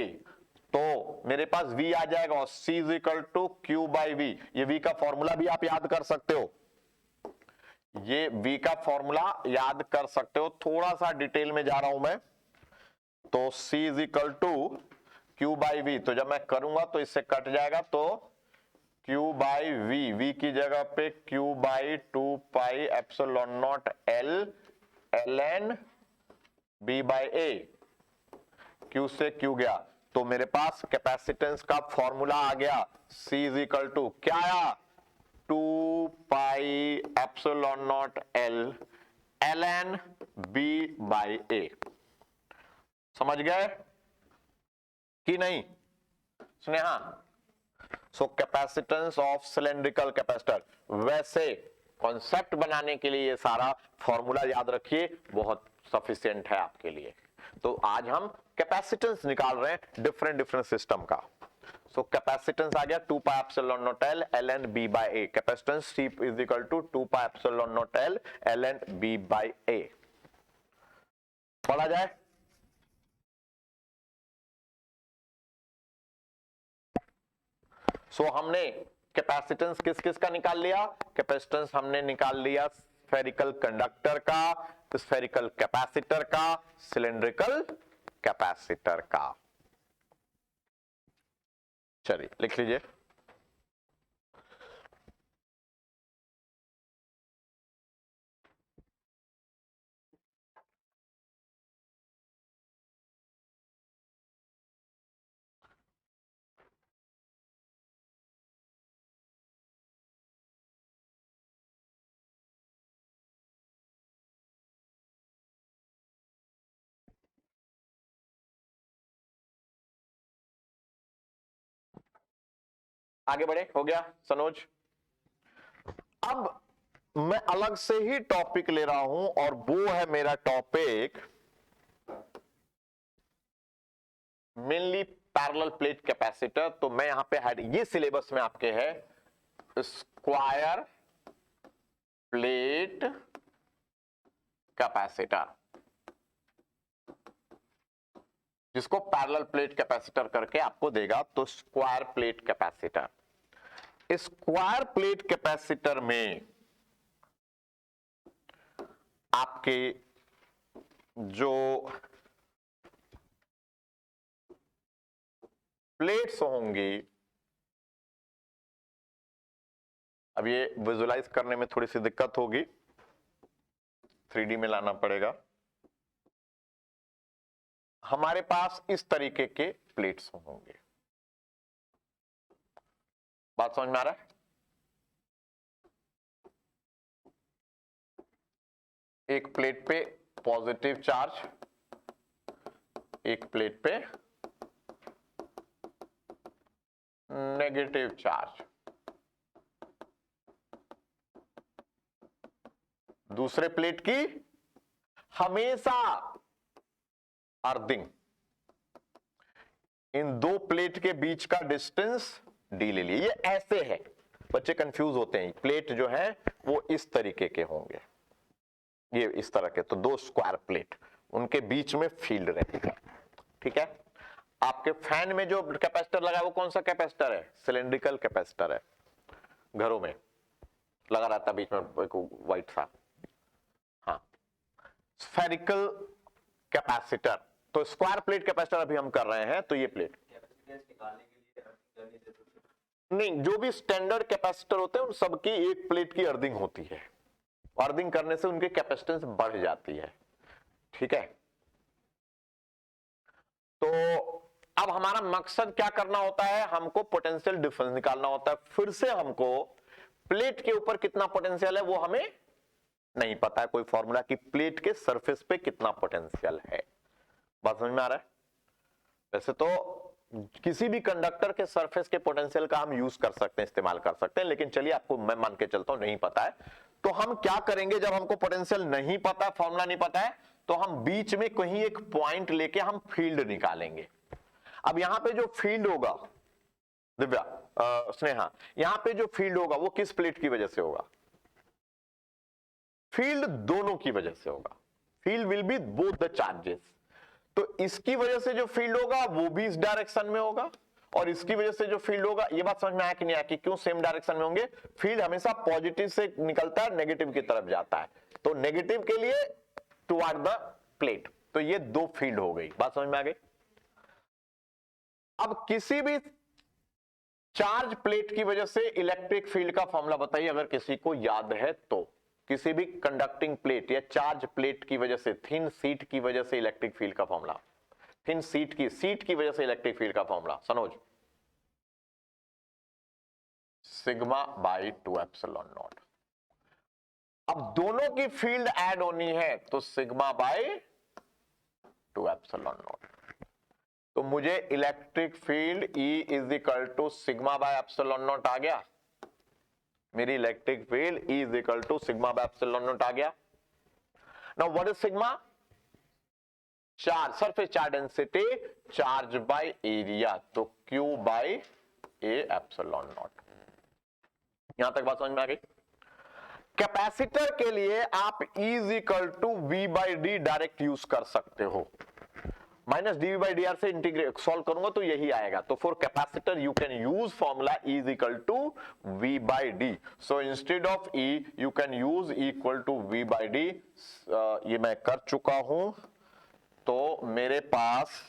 तो मेरे पास v आ जाएगा और c is equal to q by v। ये v का फॉर्मूला भी आप याद कर सकते हो, ये v का फॉर्मूला याद कर सकते हो। थोड़ा सा डिटेल में जा रहा हूं मैं, तो c is equal to q by v, तो जब मैं करूंगा तो इससे कट जाएगा, तो q बाई v की जगह पे q by 2 pi epsilon naught l ln b by a। q से q गया तो मेरे पास कैपेसिटेंस का फॉर्मूला आ गया, c इज इक्वल टू क्या आया, 2 pi epsilon naught l ln b by a। समझ गए कि नहीं स्नेहा? सो कैपेसिटेंस ऑफ सिलेंड्रिकल कैपेसिटर, वैसे कॉन्सेप्ट बनाने के लिए ये सारा फॉर्मूला याद रखिए, बहुत सफिशिएंट है आपके लिए। तो आज हम कैपेसिटेंस निकाल रहे हैं डिफरेंट सिस्टम का। सो कैपेसिटेंस आ गया 2 pi epsilon naught l ln b by a। Capacitance C is equal to 2 pi epsilon naught l ln b by a। पढ़ा जाए। सो हमने कैपेसिटेंस किस किस का निकाल लिया, कैपेसिटेंस हमने निकाल लिया स्फेरिकल कंडक्टर का, स्फेरिकल कैपेसिटर का, सिलेंड्रिकल कैपेसिटर का। चलिए लिख लीजिए। आगे बढ़े, हो गया सनोज। अब मैं अलग से ही टॉपिक ले रहा हूं और वो है मेरा topic mainly parallel plate capacitor. तो मैं यहां पे ये सिलेबस में आपके है स्क्वायर प्लेट कैपेसिटर, जिसको पैरेलल प्लेट कैपेसिटर करके आपको देगा, तो square plate capacitor. Square plate capacitor में आपके जो प्लेट्स होंगी, अब ये विजुलाइज करने में थोड़ी सी दिक्कत होगी, 3D में लाना पड़ेगा। हमारे पास इस तरीके के प्लेट्स होंगे। बात समझ में आ रहा है? एक प्लेट पे पॉजिटिव चार्ज, एक प्लेट पे नेगेटिव चार्ज, दूसरे प्लेट की हमेशा अर्थिंग। इन दो प्लेट के बीच का डिस्टेंस d ले लिए। ये ऐसे है, बच्चे कंफ्यूज होते हैं। प्लेट जो है वो इस तरीके के होंगे, ये इस तरह के, तो दो स्क्वायर प्लेट, उनके बीच में फील्ड रहेगा। ठीक है। आपके फैन में जो कैपेसिटर लगा है वो कौन सा कैपेसिटर है? सिलेंड्रिकल कैपेसिटर है, घरों में लगा रहता है बीच में एक व्हाइट सा। हाँ, स्फेरिकल कैपेसिटर। तो स्क्वायर प्लेट कैपेसिटर अभी हम कर रहे हैं। तो ये प्लेट नहीं, जो भी स्टैंडर्ड कैपेसिटर होते हैं उन सबकी एक प्लेट की अर्थिंग होती है। अर्थिंग करने से उनकी कैपेसिटेंस बढ़ जाती है। ठीक है। तो अब हमारा मकसद क्या करना होता है, हमको पोटेंशियल डिफरेंस निकालना होता है। फिर से हमको प्लेट के ऊपर कितना पोटेंशियल है वो हमें नहीं पता है, कोई फॉर्मूला कि प्लेट के सरफेस पे कितना पोटेंशियल है। बात समझ में आ रहा है? वैसे तो किसी भी कंडक्टर के सरफेस के पोटेंशियल का हम यूज कर सकते हैं, इस्तेमाल कर सकते हैं, लेकिन चलिए आपको मैं मान के चलता हूं नहीं पता है, तो हम क्या करेंगे, जब हमको पोटेंशियल नहीं पता, फॉर्मूला नहीं पता है, तो हम बीच में कहीं एक पॉइंट लेके हम फील्ड निकालेंगे। अब यहां पे जो फील्ड होगा, दिव्या, स्नेहा, यहां पे जो फील्ड होगा वो किस प्लेट की वजह से होगा? फील्ड दोनों की वजह से होगा। Field will be both the charges. तो इसकी वजह से जो फील्ड होगा वो भी इस डायरेक्शन में होगा, और इसकी वजह से जो फील्ड होगा, ये बात समझ में आया कि नहीं आया कि क्यों सेम डायरेक्शन में होंगे? फील्ड हमेशा पॉजिटिव से निकलता है, नेगेटिव की तरफ जाता है, तो नेगेटिव के लिए टुवर्ड द प्लेट। तो ये दो फील्ड हो गई, बात समझ में आ गई? अब किसी भी चार्ज प्लेट की वजह से इलेक्ट्रिक फील्ड का फॉर्मूला बताइए, अगर किसी को याद है तो। किसी भी कंडक्टिंग प्लेट या चार्ज प्लेट की वजह से, थिन सीट की वजह से इलेक्ट्रिक फील्ड का फॉर्मूला, थिन सीट की वजह से इलेक्ट्रिक फील्ड का formula, Sanoj? Sigma by 2 epsilon not. अब दोनों की फील्ड ऐड होनी है तो सिग्मा बाई 2 एप्सिलॉन नॉट। तो मुझे electric field E is equal to sigma by epsilon nought आ गया। मेरी electric field E is equal to sigma by epsilon nought आ गया। Now what is sigma? Charge, surface charge density, charge by area, तो Q by A epsilon nought. यहां तक बात समझ में आ गई? कैपेसिटर के लिए आप E is equal to V by D direct use कर सकते हो। Minus D by D R से इंटीग्रेट सॉल्व करूंगा तो यही आएगा। तो for capacitor you can use formula E is equal to V by D. So instead of E you can use equal to V by D. ये मैं कर चुका हूं, तो मेरे पास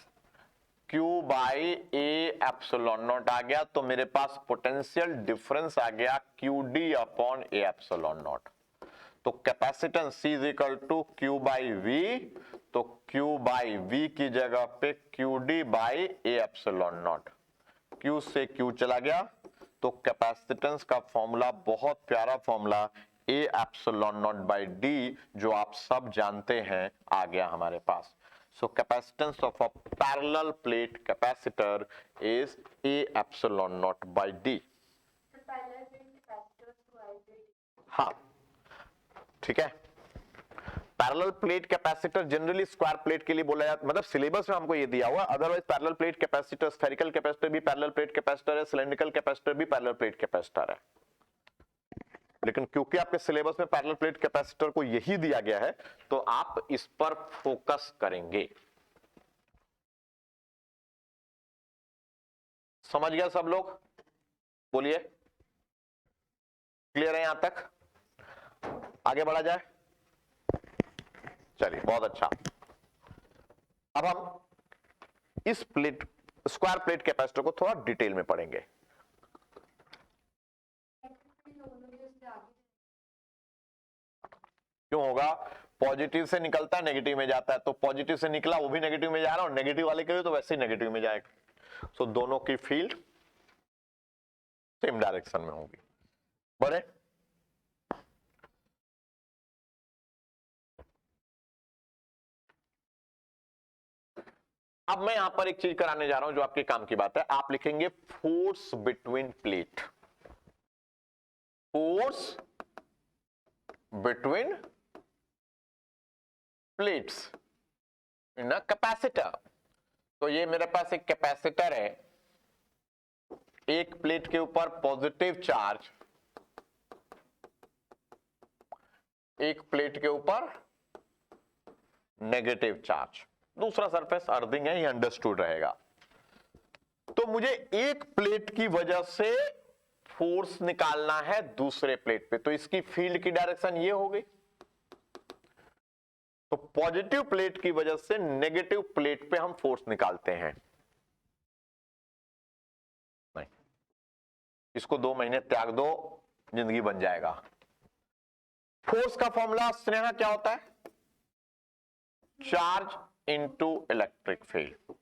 Q by A epsilon nought आ गया, तो मेरे पास पोटेंशियल डिफरेंस आ गया QD upon A epsilon nought. तो capacitance C is equal to Q by V, तो Q बाई V की जगह पे QD by A epsilon nought. Q से Q चला गया, तो कैपेसिटेंस का फॉर्मूला बहुत प्यारा formula A epsilon not by D, जो आप सब जानते हैं, आ गया हमारे पास। So capacitance of a parallel plate capacitor is A epsilon naught by D. हाँ, ठीक है। Parallel plate capacitor generally square plate के लिए बोला जाता है, मतलब सिलेबस में हमको ये दिया हुआ। Otherwise parallel plate capacitor, spherical capacitor भी पैरेलल प्लेट कैपेसिटर है, सिलेंड्रिकल कैपेसिटर भी पैरेलल प्लेट कैपेसिटर है। लेकिन क्योंकि आपके सिलेबस में पैरेलल प्लेट कैपेसिटर को यही दिया गया है, तो आप इस पर फोकस करेंगे। समझ गया सब लोग? बोलिए, क्लियर है यहां तक? आगे बढ़ा जाए? चलिए, बहुत अच्छा। अब हम इस प्लेट, स्क्वायर प्लेट कैपेसिटर को थोड़ा डिटेल में पढ़ेंगे। क्यों होगा? पॉजिटिव से निकलता है, नेगेटिव में जाता है, तो पॉजिटिव से निकला वो भी नेगेटिव में जा रहा है, और नेगेटिव वाले के लिए तो वैसे ही नेगेटिव में जाएगा। सो दोनों की फील्ड सेम डायरेक्शन में होगी। बड़े अब मैं यहां पर एक चीज कराने जा रहा हूं जो आपके काम की बात है। आप लिखेंगे force between plate, force between plates in a capacitor. तो ये मेरे पास एक कैपेसिटर है, एक प्लेट के ऊपर पॉजिटिव चार्ज, एक प्लेट के ऊपर नेगेटिव चार्ज, दूसरा सरफेस अर्थिंग है, ये अंडरस्टूड रहेगा। तो मुझे एक प्लेट की वजह से फोर्स निकालना है दूसरे प्लेट पे, तो इसकी फील्ड की डायरेक्शन ये हो गई। तो पॉजिटिव प्लेट की वजह से नेगेटिव प्लेट पे हम फोर्स निकालते हैं। नहीं, इसको 2 महीने त्याग दो, जिंदगी बन जाएगा। फोर्स का फॉर्मूला स्नेहा क्या होता है? Charge into electric field.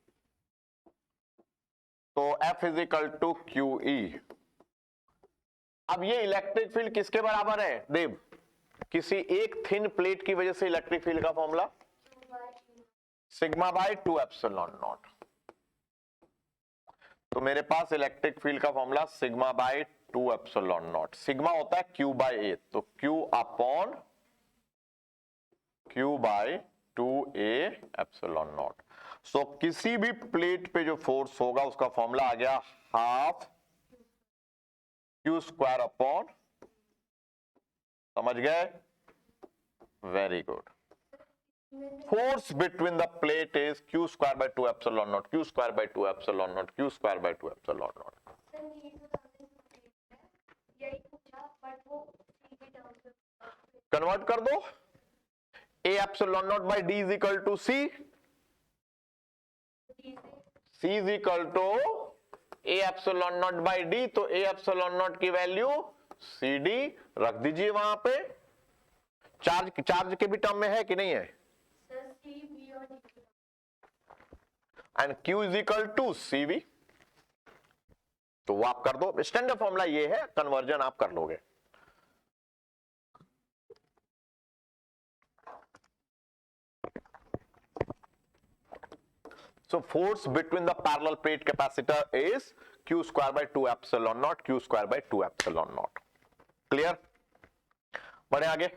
तो F is equal to Q E. अब ये इलेक्ट्रिक फील्ड किसके बराबर है देव? किसी एक थिन प्लेट की वजह से इलेक्ट्रिक फील्ड का formula sigma by 2 epsilon nought. तो मेरे पास इलेक्ट्रिक फील्ड का formula sigma by 2 epsilon nought. Sigma होता है Q बाय ए, तो Q upon Q by 2a epsilon nought. So किसी भी प्लेट पे जो फोर्स होगा उसका फॉर्मूला आ गया हाफ Q स्क्वायर अपॉन, समझ गए? Very good. Force between the plate is Q square by 2 epsilon naught, Q square by 2 epsilon naught, Q square by 2 epsilon naught. Convert कर दो, A epsilon naught by D is equal to C, C is equal to A epsilon naught by D, तो A epsilon naught की value CD रख दीजिए वहां पे। Charge के भी टर्म में है कि नहीं है? And Q is equal to CV, तो वो आप कर दो। स्टैंडर्ड फॉर्मूला ये है, कन्वर्जन आप कर लोगे। So force between the parallel plate capacitor is Q square by 2 epsilon naught, Q square by 2 epsilon naught. Clear? बढ़े आगे।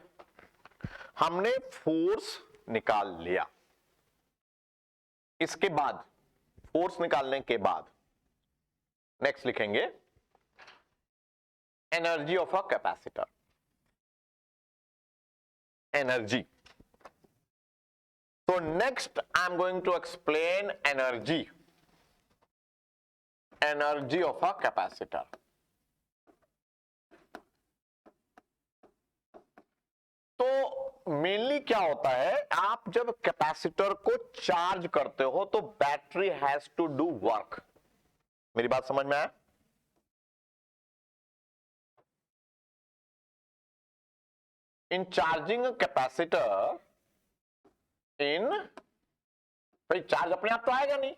हमने फोर्स निकाल लिया। इसके बाद फोर्स निकालने के बाद नेक्स्ट लिखेंगे energy of a capacitor. Energy. So next I am going to explain energy of a capacitor. तो मेनली क्या होता है, आप जब कैपेसिटर को चार्ज करते हो तो battery has to do work. मेरी बात समझ में आया? इन चार्जिंग कैपेसिटर, भाई चार्ज अपने आप तो आएगा नहीं।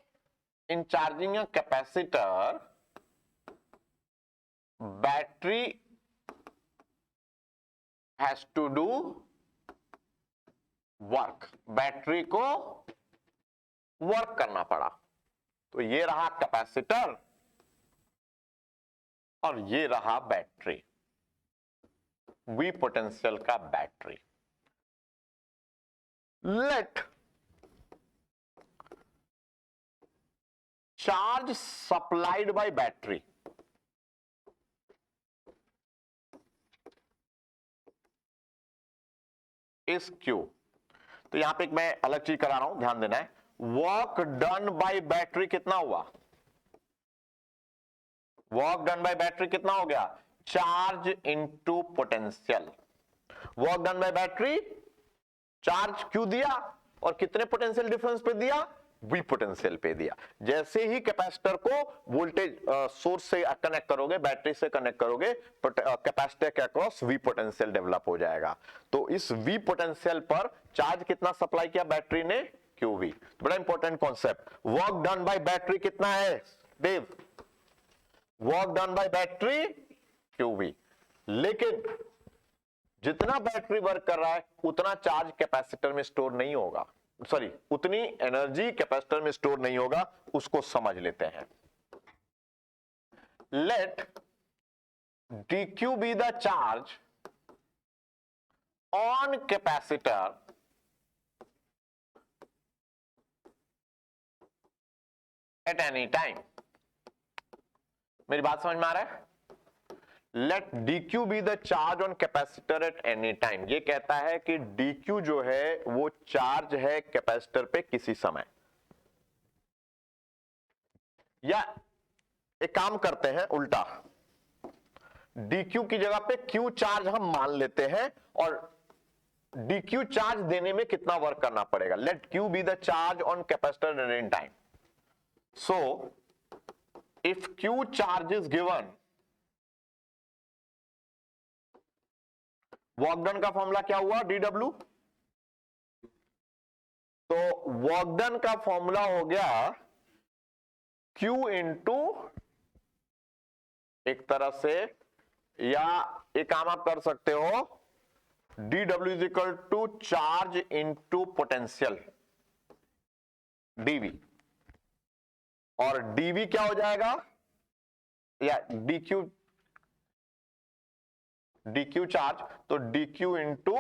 In charging capacitor battery has to do work, battery को वर्क करना पड़ा। तो ये रहा कैपेसिटर और ये रहा बैटरी, वी पोटेंशियल का battery. Let charge supplied by battery is Q। तो यहां पे एक मैं अलग चीज करा रहा हूं, ध्यान देना है। वर्क डन बाय बैटरी कितना हुआ? वर्क डन बाय बैटरी कितना हो गया? Charge into potential. Work done by battery, charge Q दिया और कितने पोटेंशियल डिफरेंस पे दिया? V पोटेंशियल पे दिया। जैसे ही कैपेसिटर को वोल्टेज सोर्स से कनेक्ट करोगे, बैटरी से कनेक्ट करोगे, कैपेसिटर के अक्रॉस V पोटेंशियल डेवलप हो जाएगा। तो इस V पोटेंशियल पर चार्ज कितना सप्लाई किया बैटरी ने? QV। तो बड़ा important concept. Work done by battery कितना है Dev? Work done by battery QV। लेकिन जितना बैटरी वर्क कर रहा है उतना चार्ज कैपेसिटर में स्टोर नहीं होगा, सॉरी उतनी एनर्जी कैपेसिटर में स्टोर नहीं होगा। उसको समझ लेते हैं। Let dq be the charge on capacitor at any time. मेरी बात समझ में आ रहा है? Let dq be the charge on capacitor at any time. ये कहता है कि dq जो है वो चार्ज है कैपेसिटर पे किसी समय। या एक काम करते हैं उल्टा, dq की जगह पे q चार्ज हम मान लेते हैं और dq चार्ज देने में कितना वर्क करना पड़ेगा। Let q be the charge on capacitor at any time. So if q charge is given, work done का फॉर्मूला क्या हुआ? dw। तो वर्क डन का फॉर्मूला हो गया Q इंटू एक तरह से, या एक काम आप कर सकते हो, dW is equal to charge into potential dV, और dV क्या हो जाएगा, या dq चार्ज, तो dq into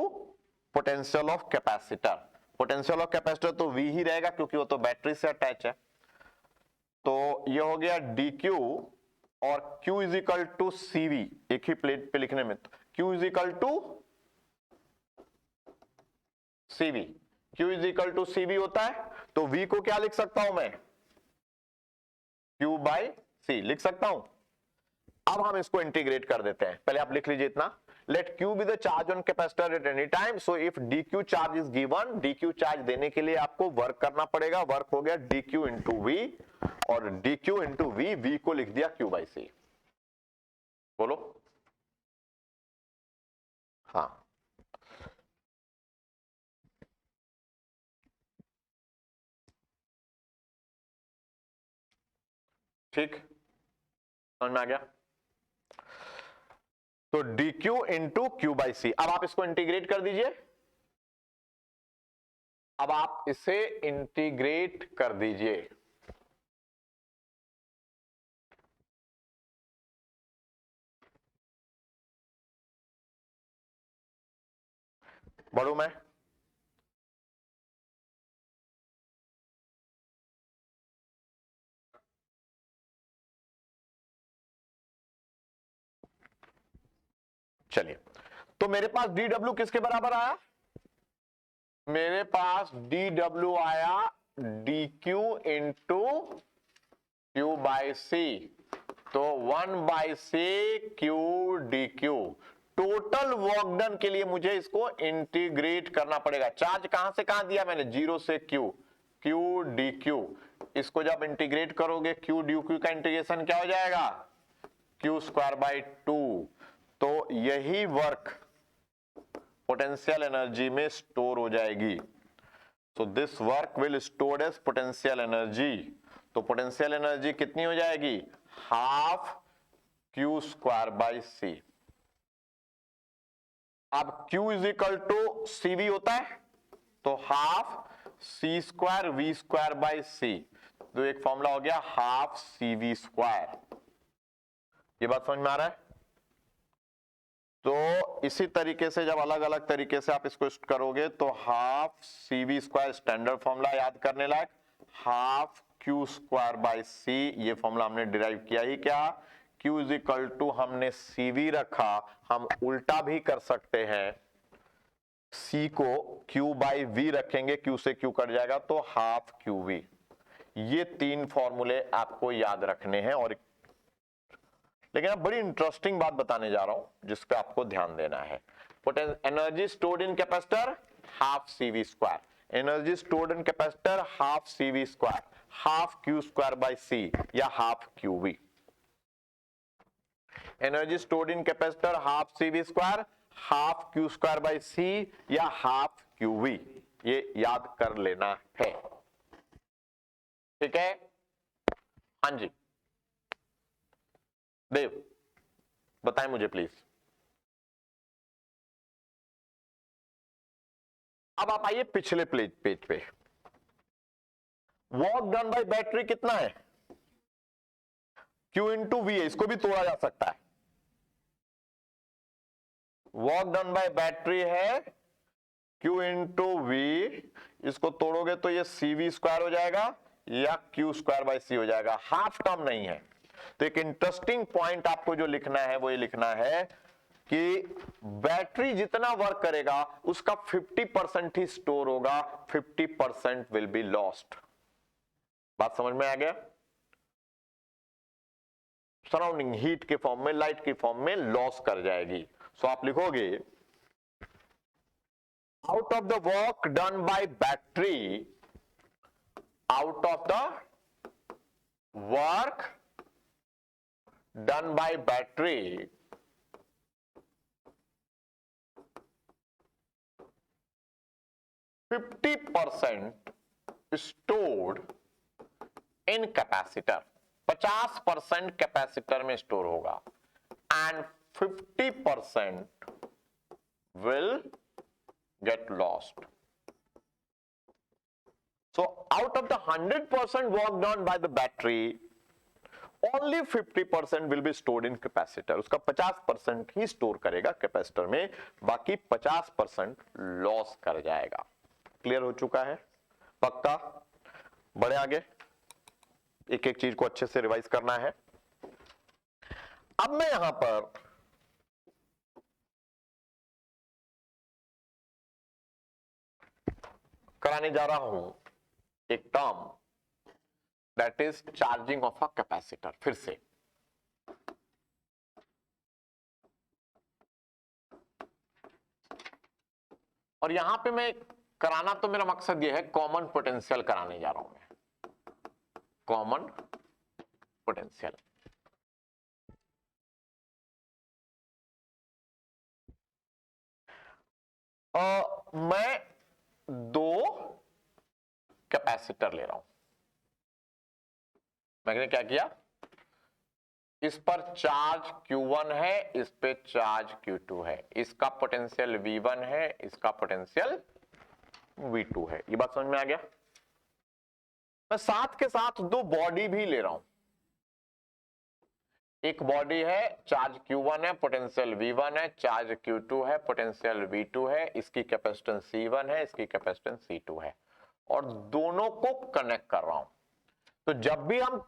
potential of capacitor. Potential of capacitor तो V ही रहेगा क्योंकि वो तो बैटरी से अटैच है। तो ये हो गया dq, और q is equal to CV, एक ही प्लेट पे लिखने में, तो q is equal to CV, q is equal to CV होता है, तो V को क्या लिख सकता हूं मैं, Q बाई C लिख सकता हूं। अब हम इसको इंटीग्रेट कर देते हैं, पहले आप लिख लीजिए इतना, let Q be the charge on capacitor at any time, so if dq charge is given, dq charge देने के लिए आपको वर्क करना पड़ेगा, वर्क हो गया dq इंटू वी, और dq इंटू वी, v को लिख दिया Q बाई C। बोलो हाँ, ठीक, समझ में आ गया। तो dq into Q by C, अब आप इसको इंटीग्रेट कर दीजिए, अब आप इसे इंटीग्रेट कर दीजिए, बढ़ू मैं, चलिए, तो मेरे पास dw किसके बराबर आया, मेरे पास dw आया dq into Q by C, तो 1 by C Q dq। Total work done के लिए मुझे इसको इंटीग्रेट करना पड़ेगा, चार्ज कहां से कहां दिया मैंने, 0 से Q, Q dq, इसको जब इंटीग्रेट करोगे Q dq का इंटीग्रेशन क्या हो जाएगा, Q स्क्वायर बाई 2, तो यही वर्क पोटेंशियल एनर्जी में स्टोर हो जाएगी। So this work will stored as potential energy, तो पोटेंशियल एनर्जी कितनी हो जाएगी, half Q square by C। अब Q is equal to CV होता है, तो half C square V square by C, तो एक फॉर्मूला हो गया हाफ CV स्क्वायर। ये बात समझ में आ रहा है। तो इसी तरीके से जब अलग अलग तरीके से आप इसको करोगे, तो half CV square standard formula याद करने लायक, half Q square by C, ये फॉर्मूला हमने डिराइव किया ही क्या, Q इज इक्वल टू हमने CV रखा, हम उल्टा भी कर सकते हैं, C को Q बाई V रखेंगे, Q से Q कट जाएगा, तो हाफ QV। ये तीन फॉर्मूले आपको याद रखने हैं, और लेकिन अब बड़ी इंटरेस्टिंग बात बताने जा रहा हूं जिस पे आपको ध्यान देना है। Energy stored in capacitor half CV square, energy stored in capacitor half CV square, half Q square by C या half QV। Energy stored in capacitor half CV square, half Q square by C या half QV, ये याद कर लेना है, ठीक है। हाँ जी देव, बताएं मुझे प्लीज। अब आप आइए पिछले पेज पे, वर्क डन बाय बैटरी कितना है, Q इंटू वी है, इसको भी तोड़ा जा सकता है, वर्क डन बाय बैटरी है Q इंटू वी, इसको तोड़ोगे तो ये CV स्क्वायर हो जाएगा या Q स्क्वायर बाई C हो जाएगा, हाफ टर्म नहीं है। तो एक इंटरेस्टिंग पॉइंट आपको जो लिखना है वो ये लिखना है कि बैटरी जितना वर्क करेगा उसका 50% ही स्टोर होगा, 50% विल बी लॉस्ट। बात समझ में आ गया, सराउंडिंग हीट के फॉर्म में, लाइट के फॉर्म में लॉस कर जाएगी। सो आप लिखोगे out of the work done by battery, out of the work done by battery, 50% stored in capacitor, 50% capacitor में स्टोर होगा and 50% will get lost. So out of the 100% work done by the battery, only 50% will be stored in capacitor. उसका 50% ही store करेगा capacitor में, बाकी 50% loss कर जाएगा। Clear हो चुका है? पक्का? बढ़े आगे, एक एक चीज को अच्छे से रिवाइज करना है। अब मैं यहां पर कराने जा रहा हूं एक term, that is charging of a capacitor. फिर से और यहां पे मैं कराना, तो मेरा मकसद यह है कॉमन पोटेंशियल कराने जा रहा हूं मैं, कॉमन पोटेंशियल। मैं दो कैपेसिटर ले रहा हूं। मैंने क्या किया, इस पर चार्ज Q1 है, इस पे चार्ज Q2 है, इसका पोटेंशियल V1 है, इसका पोटेंशियल V2 है। ये बात समझ में आ गया? मैं साथ के साथ दो बॉडी भी ले रहा हूं। एक बॉडी है, चार्ज Q1 है, पोटेंशियल V1 है, चार्ज Q2 है, पोटेंशियल V2 है, इसकी कैपेसिटेंस C1 है, इसकी कैपेसिटेंस C2 है, और दोनों को कनेक्ट कर रहा हूं। तो जब भी हम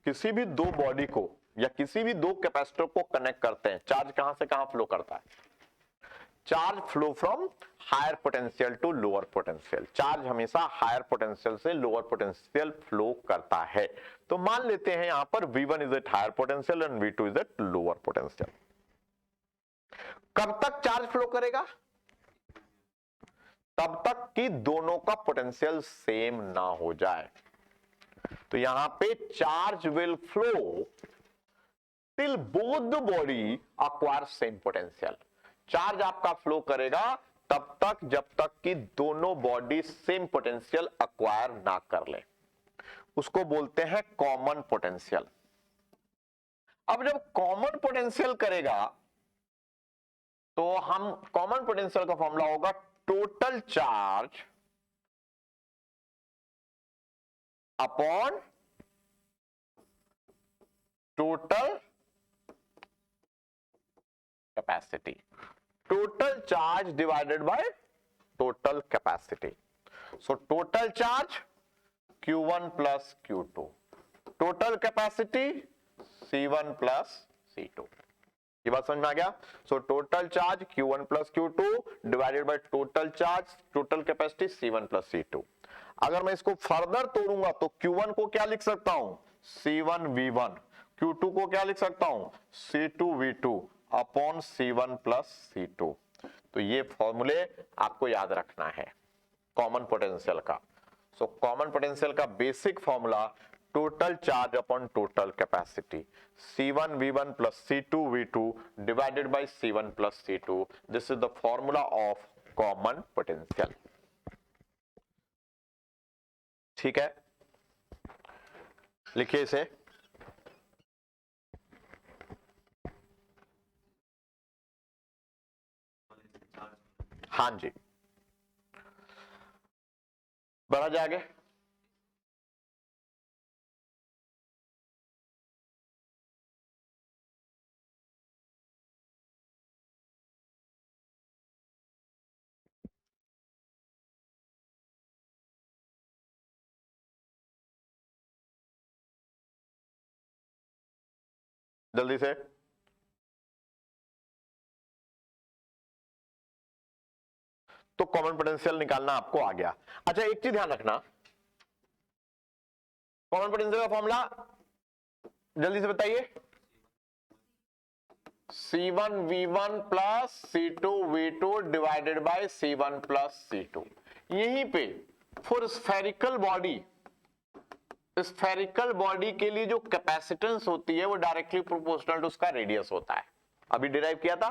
किसी भी दो बॉडी को या किसी भी दो कैपेसिटर को कनेक्ट करते हैं, चार्ज कहां से कहां फ्लो करता है? Charge flow from higher potential to lower potential. Charge हमेशा हायर पोटेंशियल से लोअर पोटेंशियल फ्लो करता है। तो मान लेते हैं यहां पर V1 is at higher potential and V2 is at lower potential. कब तक चार्ज फ्लो करेगा? तब तक कि दोनों का पोटेंशियल सेम ना हो जाए। तो यहां पे charge will flow till both the body acquire same potential. Charge आपका फ्लो करेगा तब तक जब तक कि दोनों बॉडी सेम पोटेंशियल एक्वायर ना कर ले। उसको बोलते हैं कॉमन पोटेंशियल। अब जब कॉमन पोटेंशियल करेगा तो हम कॉमन पोटेंशियल का फॉर्मूला होगा total charge upon total capacity. Total charge divided by total capacity. So total charge Q1 plus Q2, total capacity C1 plus C2। ये बात समझ में आ गया? So total charge Q1 plus Q2 divided by total charge total capacity C1 plus C2। अगर मैं इसको further तोड़ूंगा तो Q1 को क्या लिख सकता हूं? C1 V1। Q2 को क्या लिख सकता हूं? C2 V2 upon C1 plus C2। तो ये फॉर्मूले आपको याद रखना है कॉमन पोटेंशियल का। सो कॉमन पोटेंशियल का basic formula total charge upon total capacity, C1 V1 plus C2 V2 divided by C1 plus C2। This is the formula of common potential. ठीक है, लिखिए इसे। हाँ जी, बढ़ा जाए आगे। जल्दी से। तो कॉमन पोटेंशियल निकालना आपको आ गया। अच्छा, एक चीज ध्यान रखना, कॉमन पोटेंशियल का फॉर्मूला जल्दी से बताइए। C1 V1 plus C2 V2 divided by C1 plus C2। यहीं पे for spherical body, spherical body के लिए जो कैपेसिटेंस होती है वो डायरेक्टली प्रोपोर्शनल टू उसका रेडियस होता है। अभी डिराइव किया था।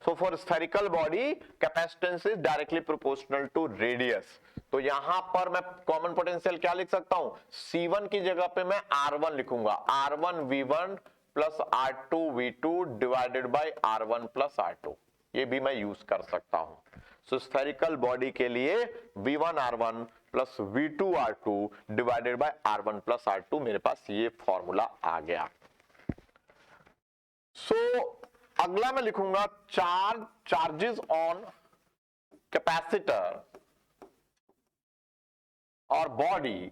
So for spherical body, capacitance is directly proportional to radius. तो यहां पर मैं कॉमन पोटेंशियल क्या लिख सकता हूं, C1 की जगह पे मैं R1 लिखूंगा, R1 V1 plus R2 V2 divided by R1 plus R2, ये भी मैं यूज कर सकता हूं। सो स्फेरिकल बॉडी के लिए V1 R1 plus V2 R2 divided by R1 plus R2, मेरे पास ये फॉर्मूला आ गया। सो अगला मैं लिखूंगा चार्जेस ऑन कैपेसिटर और बॉडी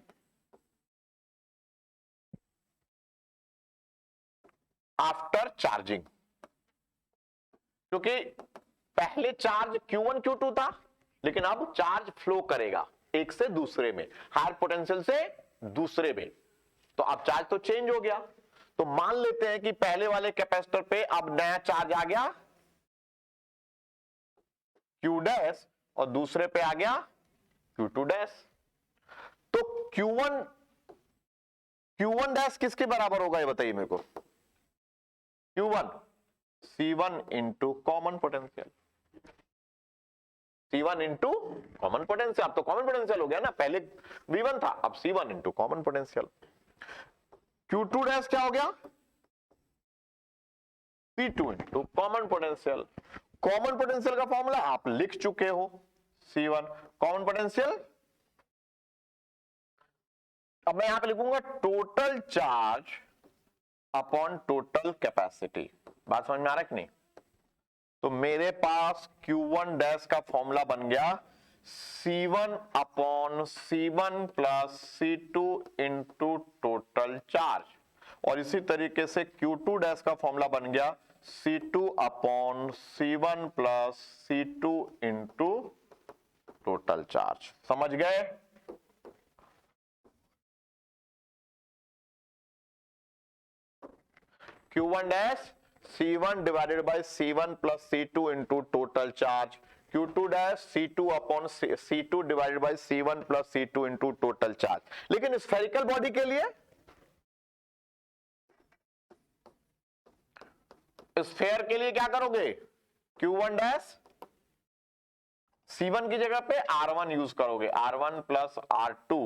आफ्टर चार्जिंग, क्योंकि पहले चार्ज Q1 Q2 था, लेकिन अब चार्ज फ्लो करेगा एक से दूसरे में, हायर पोटेंशियल से दूसरे में, तो अब चार्ज तो चेंज हो गया। तो मान लेते हैं कि पहले वाले कैपेसिटर पे अब नया चार्ज आ गया Q डैश और दूसरे पे आ गया Q2 डैश। तो Q1 डैश किसके बराबर होगा ये बताइए मेरे को, Q1 C1 into common potential, C1 into common potential. अब तो कॉमन पोटेंशियल हो गया ना, पहले V1 था, अब C1 into common potential. Q2 dash क्या हो गया, P2 into common potential. Common potential का फॉर्मूला आप लिख चुके हो, C1 कॉमन पोटेंशियल। अब मैं यहां पे लिखूंगा total charge upon total capacity. बात समझ में आ रहा है कि नहीं? तो मेरे पास Q1 डैश का फॉर्मूला बन गया C1 upon C1 plus C2 into total charge, और इसी तरीके से Q2 डैश का फॉर्मूला बन गया C2 upon C1 plus C2 into total charge. समझ गए? Q1 dash C1 divided by C1 plus C2 into total charge, Q2 dash C2 upon C2 divided by C1 plus C2 into total charge। लेकिन spherical body के लिए, sphere के लिए क्या करोगे, Q1 dash C1 की जगह पे R1 यूज करोगे, R1 plus R2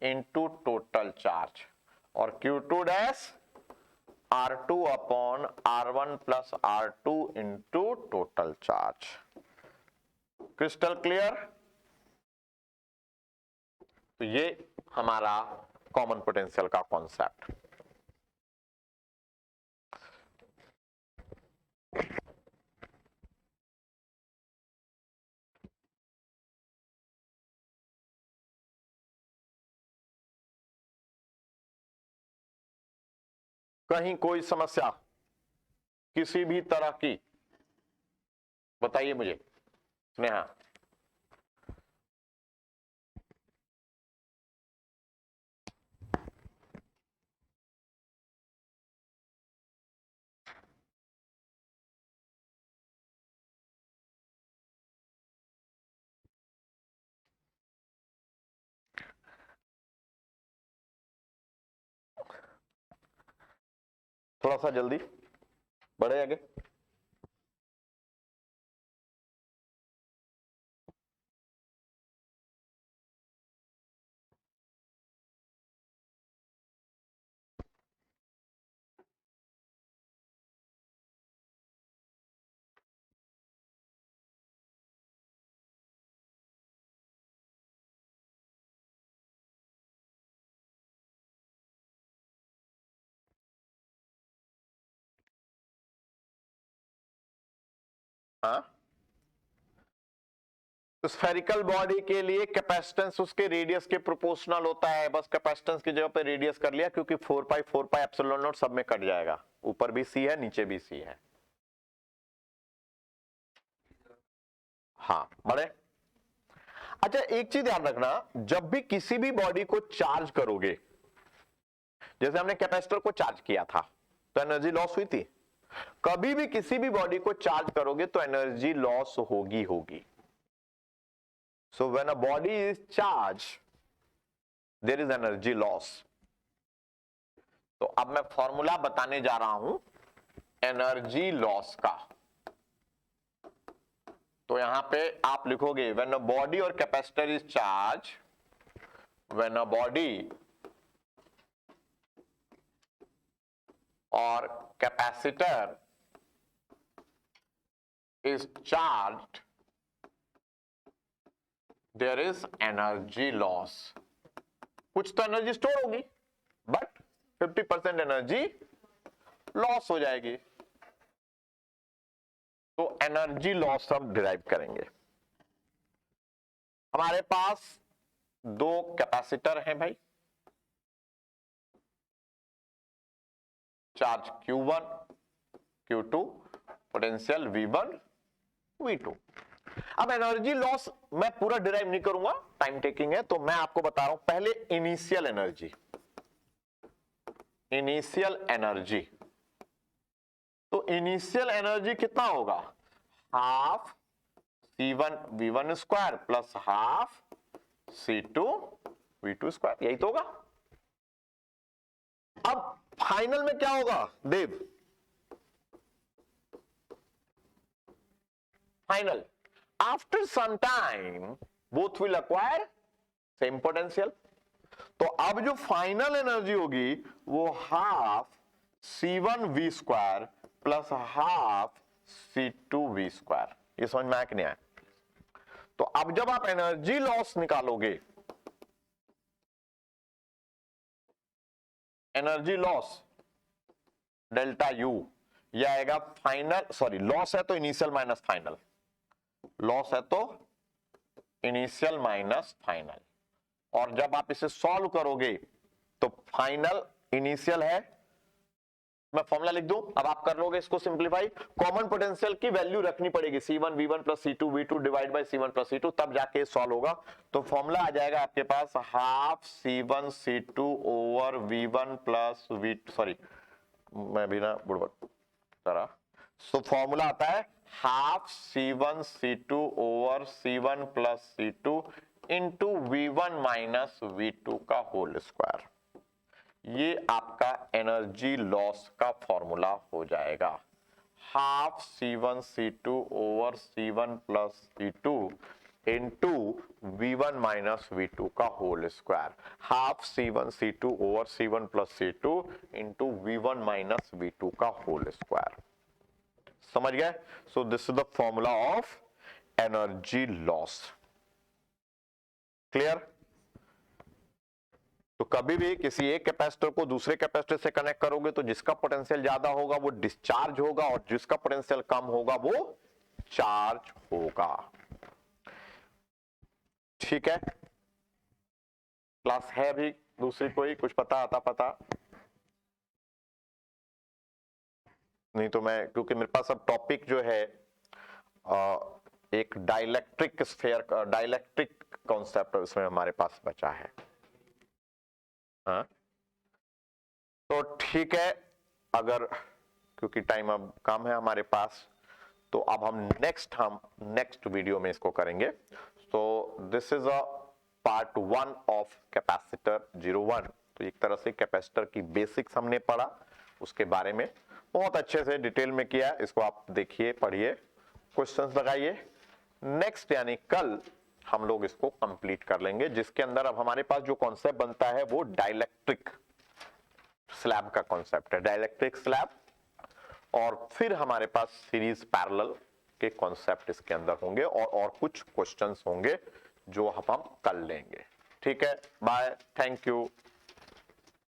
into total charge, और Q2 dash R2 upon R1 plus R2 into total charge. Crystal clear? तो ये हमारा कॉमन पोटेंशियल का कॉन्सेप्ट। कहीं कोई समस्या किसी भी तरह की बताइए मुझे। स्नेहा, थोड़ा सा जल्दी बढ़े आगे। हाँ, स्फेरिकल बॉडी के लिए कैपेसिटेंस उसके रेडियस के प्रोपोर्शनल होता है, बस कैपेसिटेंस की जगह पे रेडियस कर लिया, क्योंकि 4 पाई एप्सिलॉन नॉट सब में कट जाएगा, ऊपर भी C है नीचे भी C है। हाँ, बड़े अच्छा, एक चीज ध्यान रखना, जब भी किसी भी बॉडी को चार्ज करोगे, जैसे हमने कैपेसिटर को चार्ज किया था तो एनर्जी लॉस हुई थी, कभी भी किसी भी बॉडी को चार्ज करोगे तो एनर्जी लॉस होगी। So when a body is charge there is energy loss. तो अब मैं फॉर्मूला बताने जा रहा हूं एनर्जी लॉस का। तो यहां पे आप लिखोगे when a body or capacitor is charge, when a body or capacitor is charged, there is energy loss. कुछ तो एनर्जी स्टोर होगी बट 50% एनर्जी लॉस हो जाएगी। तो एनर्जी लॉस हम डिराइव करेंगे। हमारे पास दो कैपेसिटर हैं भाई, charge Q1 Q2, potential V1 V2। अब एनर्जी लॉस मैं पूरा डिराइव नहीं करूंगा, टाइम टेकिंग है, तो मैं आपको बता रहा हूं पहले इनिशियल एनर्जी। इनिशियल एनर्जी, तो इनिशियल एनर्जी कितना होगा, half C1 V1 square plus half C2 V2 square, यही तो होगा। अब फाइनल में क्या होगा Dev, final after some time both will acquire same potential. तो अब जो फाइनल एनर्जी होगी वो half C1 V square plus half C2 V square. ये समझ में आया कि नहीं आया? तो अब जब आप एनर्जी लॉस निकालोगे, एनर्जी लॉस डेल्टा U, यह आएगा फाइनल, सॉरी लॉस है तो इनिशियल माइनस फाइनल, लॉस है तो इनिशियल माइनस फाइनल। और जब आप इसे सॉल्व करोगे तो फाइनल इनिशियल है, मैं फॉर्मूला लिख दूं, अब आप कर लोगे इसको सिंप्लीफाई। कॉमन पोटेंशियल की वैल्यू रखनी पड़ेगी C1 V1 plus C2 V2 divide by C1 plus C2, तब जाके सॉल्व होगा। तो फॉर्मूला आ जाएगा आपके पास half C1 C2 over V1 plus V, sorry मैं भी ना बुड़बक करा, सो फॉर्मूला आता है half C1 C2 over C1 plus C2 into V1 minus V2 का होल स्क्वायर। ये आपका एनर्जी लॉस का फॉर्मूला हो जाएगा, half C1 C2 over C1 plus C2 into V1 minus V2 का whole square, half C1 C2 over C1 plus C2 into V1 minus V2 का whole square. समझ गए? So this is the formula of energy loss. Clear? तो कभी भी किसी एक capacitor को दूसरे कैपेसिटर से कनेक्ट करोगे तो जिसका पोटेंशियल ज्यादा होगा वो डिस्चार्ज होगा और जिसका पोटेंशियल कम होगा वो चार्ज होगा। ठीक है, क्लास है भी दूसरी कोई कुछ पता आता नहीं तो मैं, क्योंकि मेरे पास अब टॉपिक जो है एक डाइलेक्ट्रिक स्फीयर, डाइलेक्ट्रिक कॉन्सेप्ट इसमें हमारे पास बचा है। हाँ तो ठीक है, अगर क्योंकि टाइम अब कम है हमारे पास, तो अब हम नेक्स्ट वीडियो में इसको करेंगे। सो this is a part 1 of capacitor 01। तो एक तरह से कैपेसिटर की बेसिक्स हमने पढ़ा, उसके बारे में बहुत अच्छे से डिटेल में किया। इसको आप देखिए, पढ़िए, क्वेश्चंस लगाइए। नेक्स्ट यानी कल हम लोग इसको कंप्लीट कर लेंगे, जिसके अंदर अब हमारे पास जो कॉन्सेप्ट बनता है वो डाइलेक्ट्रिक स्लैब का कॉन्सेप्ट है, डाइलेक्ट्रिक स्लैब। और फिर हमारे पास सीरीज पैरेलल के कॉन्सेप्ट इसके अंदर होंगे और कुछ क्वेश्चंस होंगे जो हम कर लेंगे। ठीक है, बाय, थैंक यू।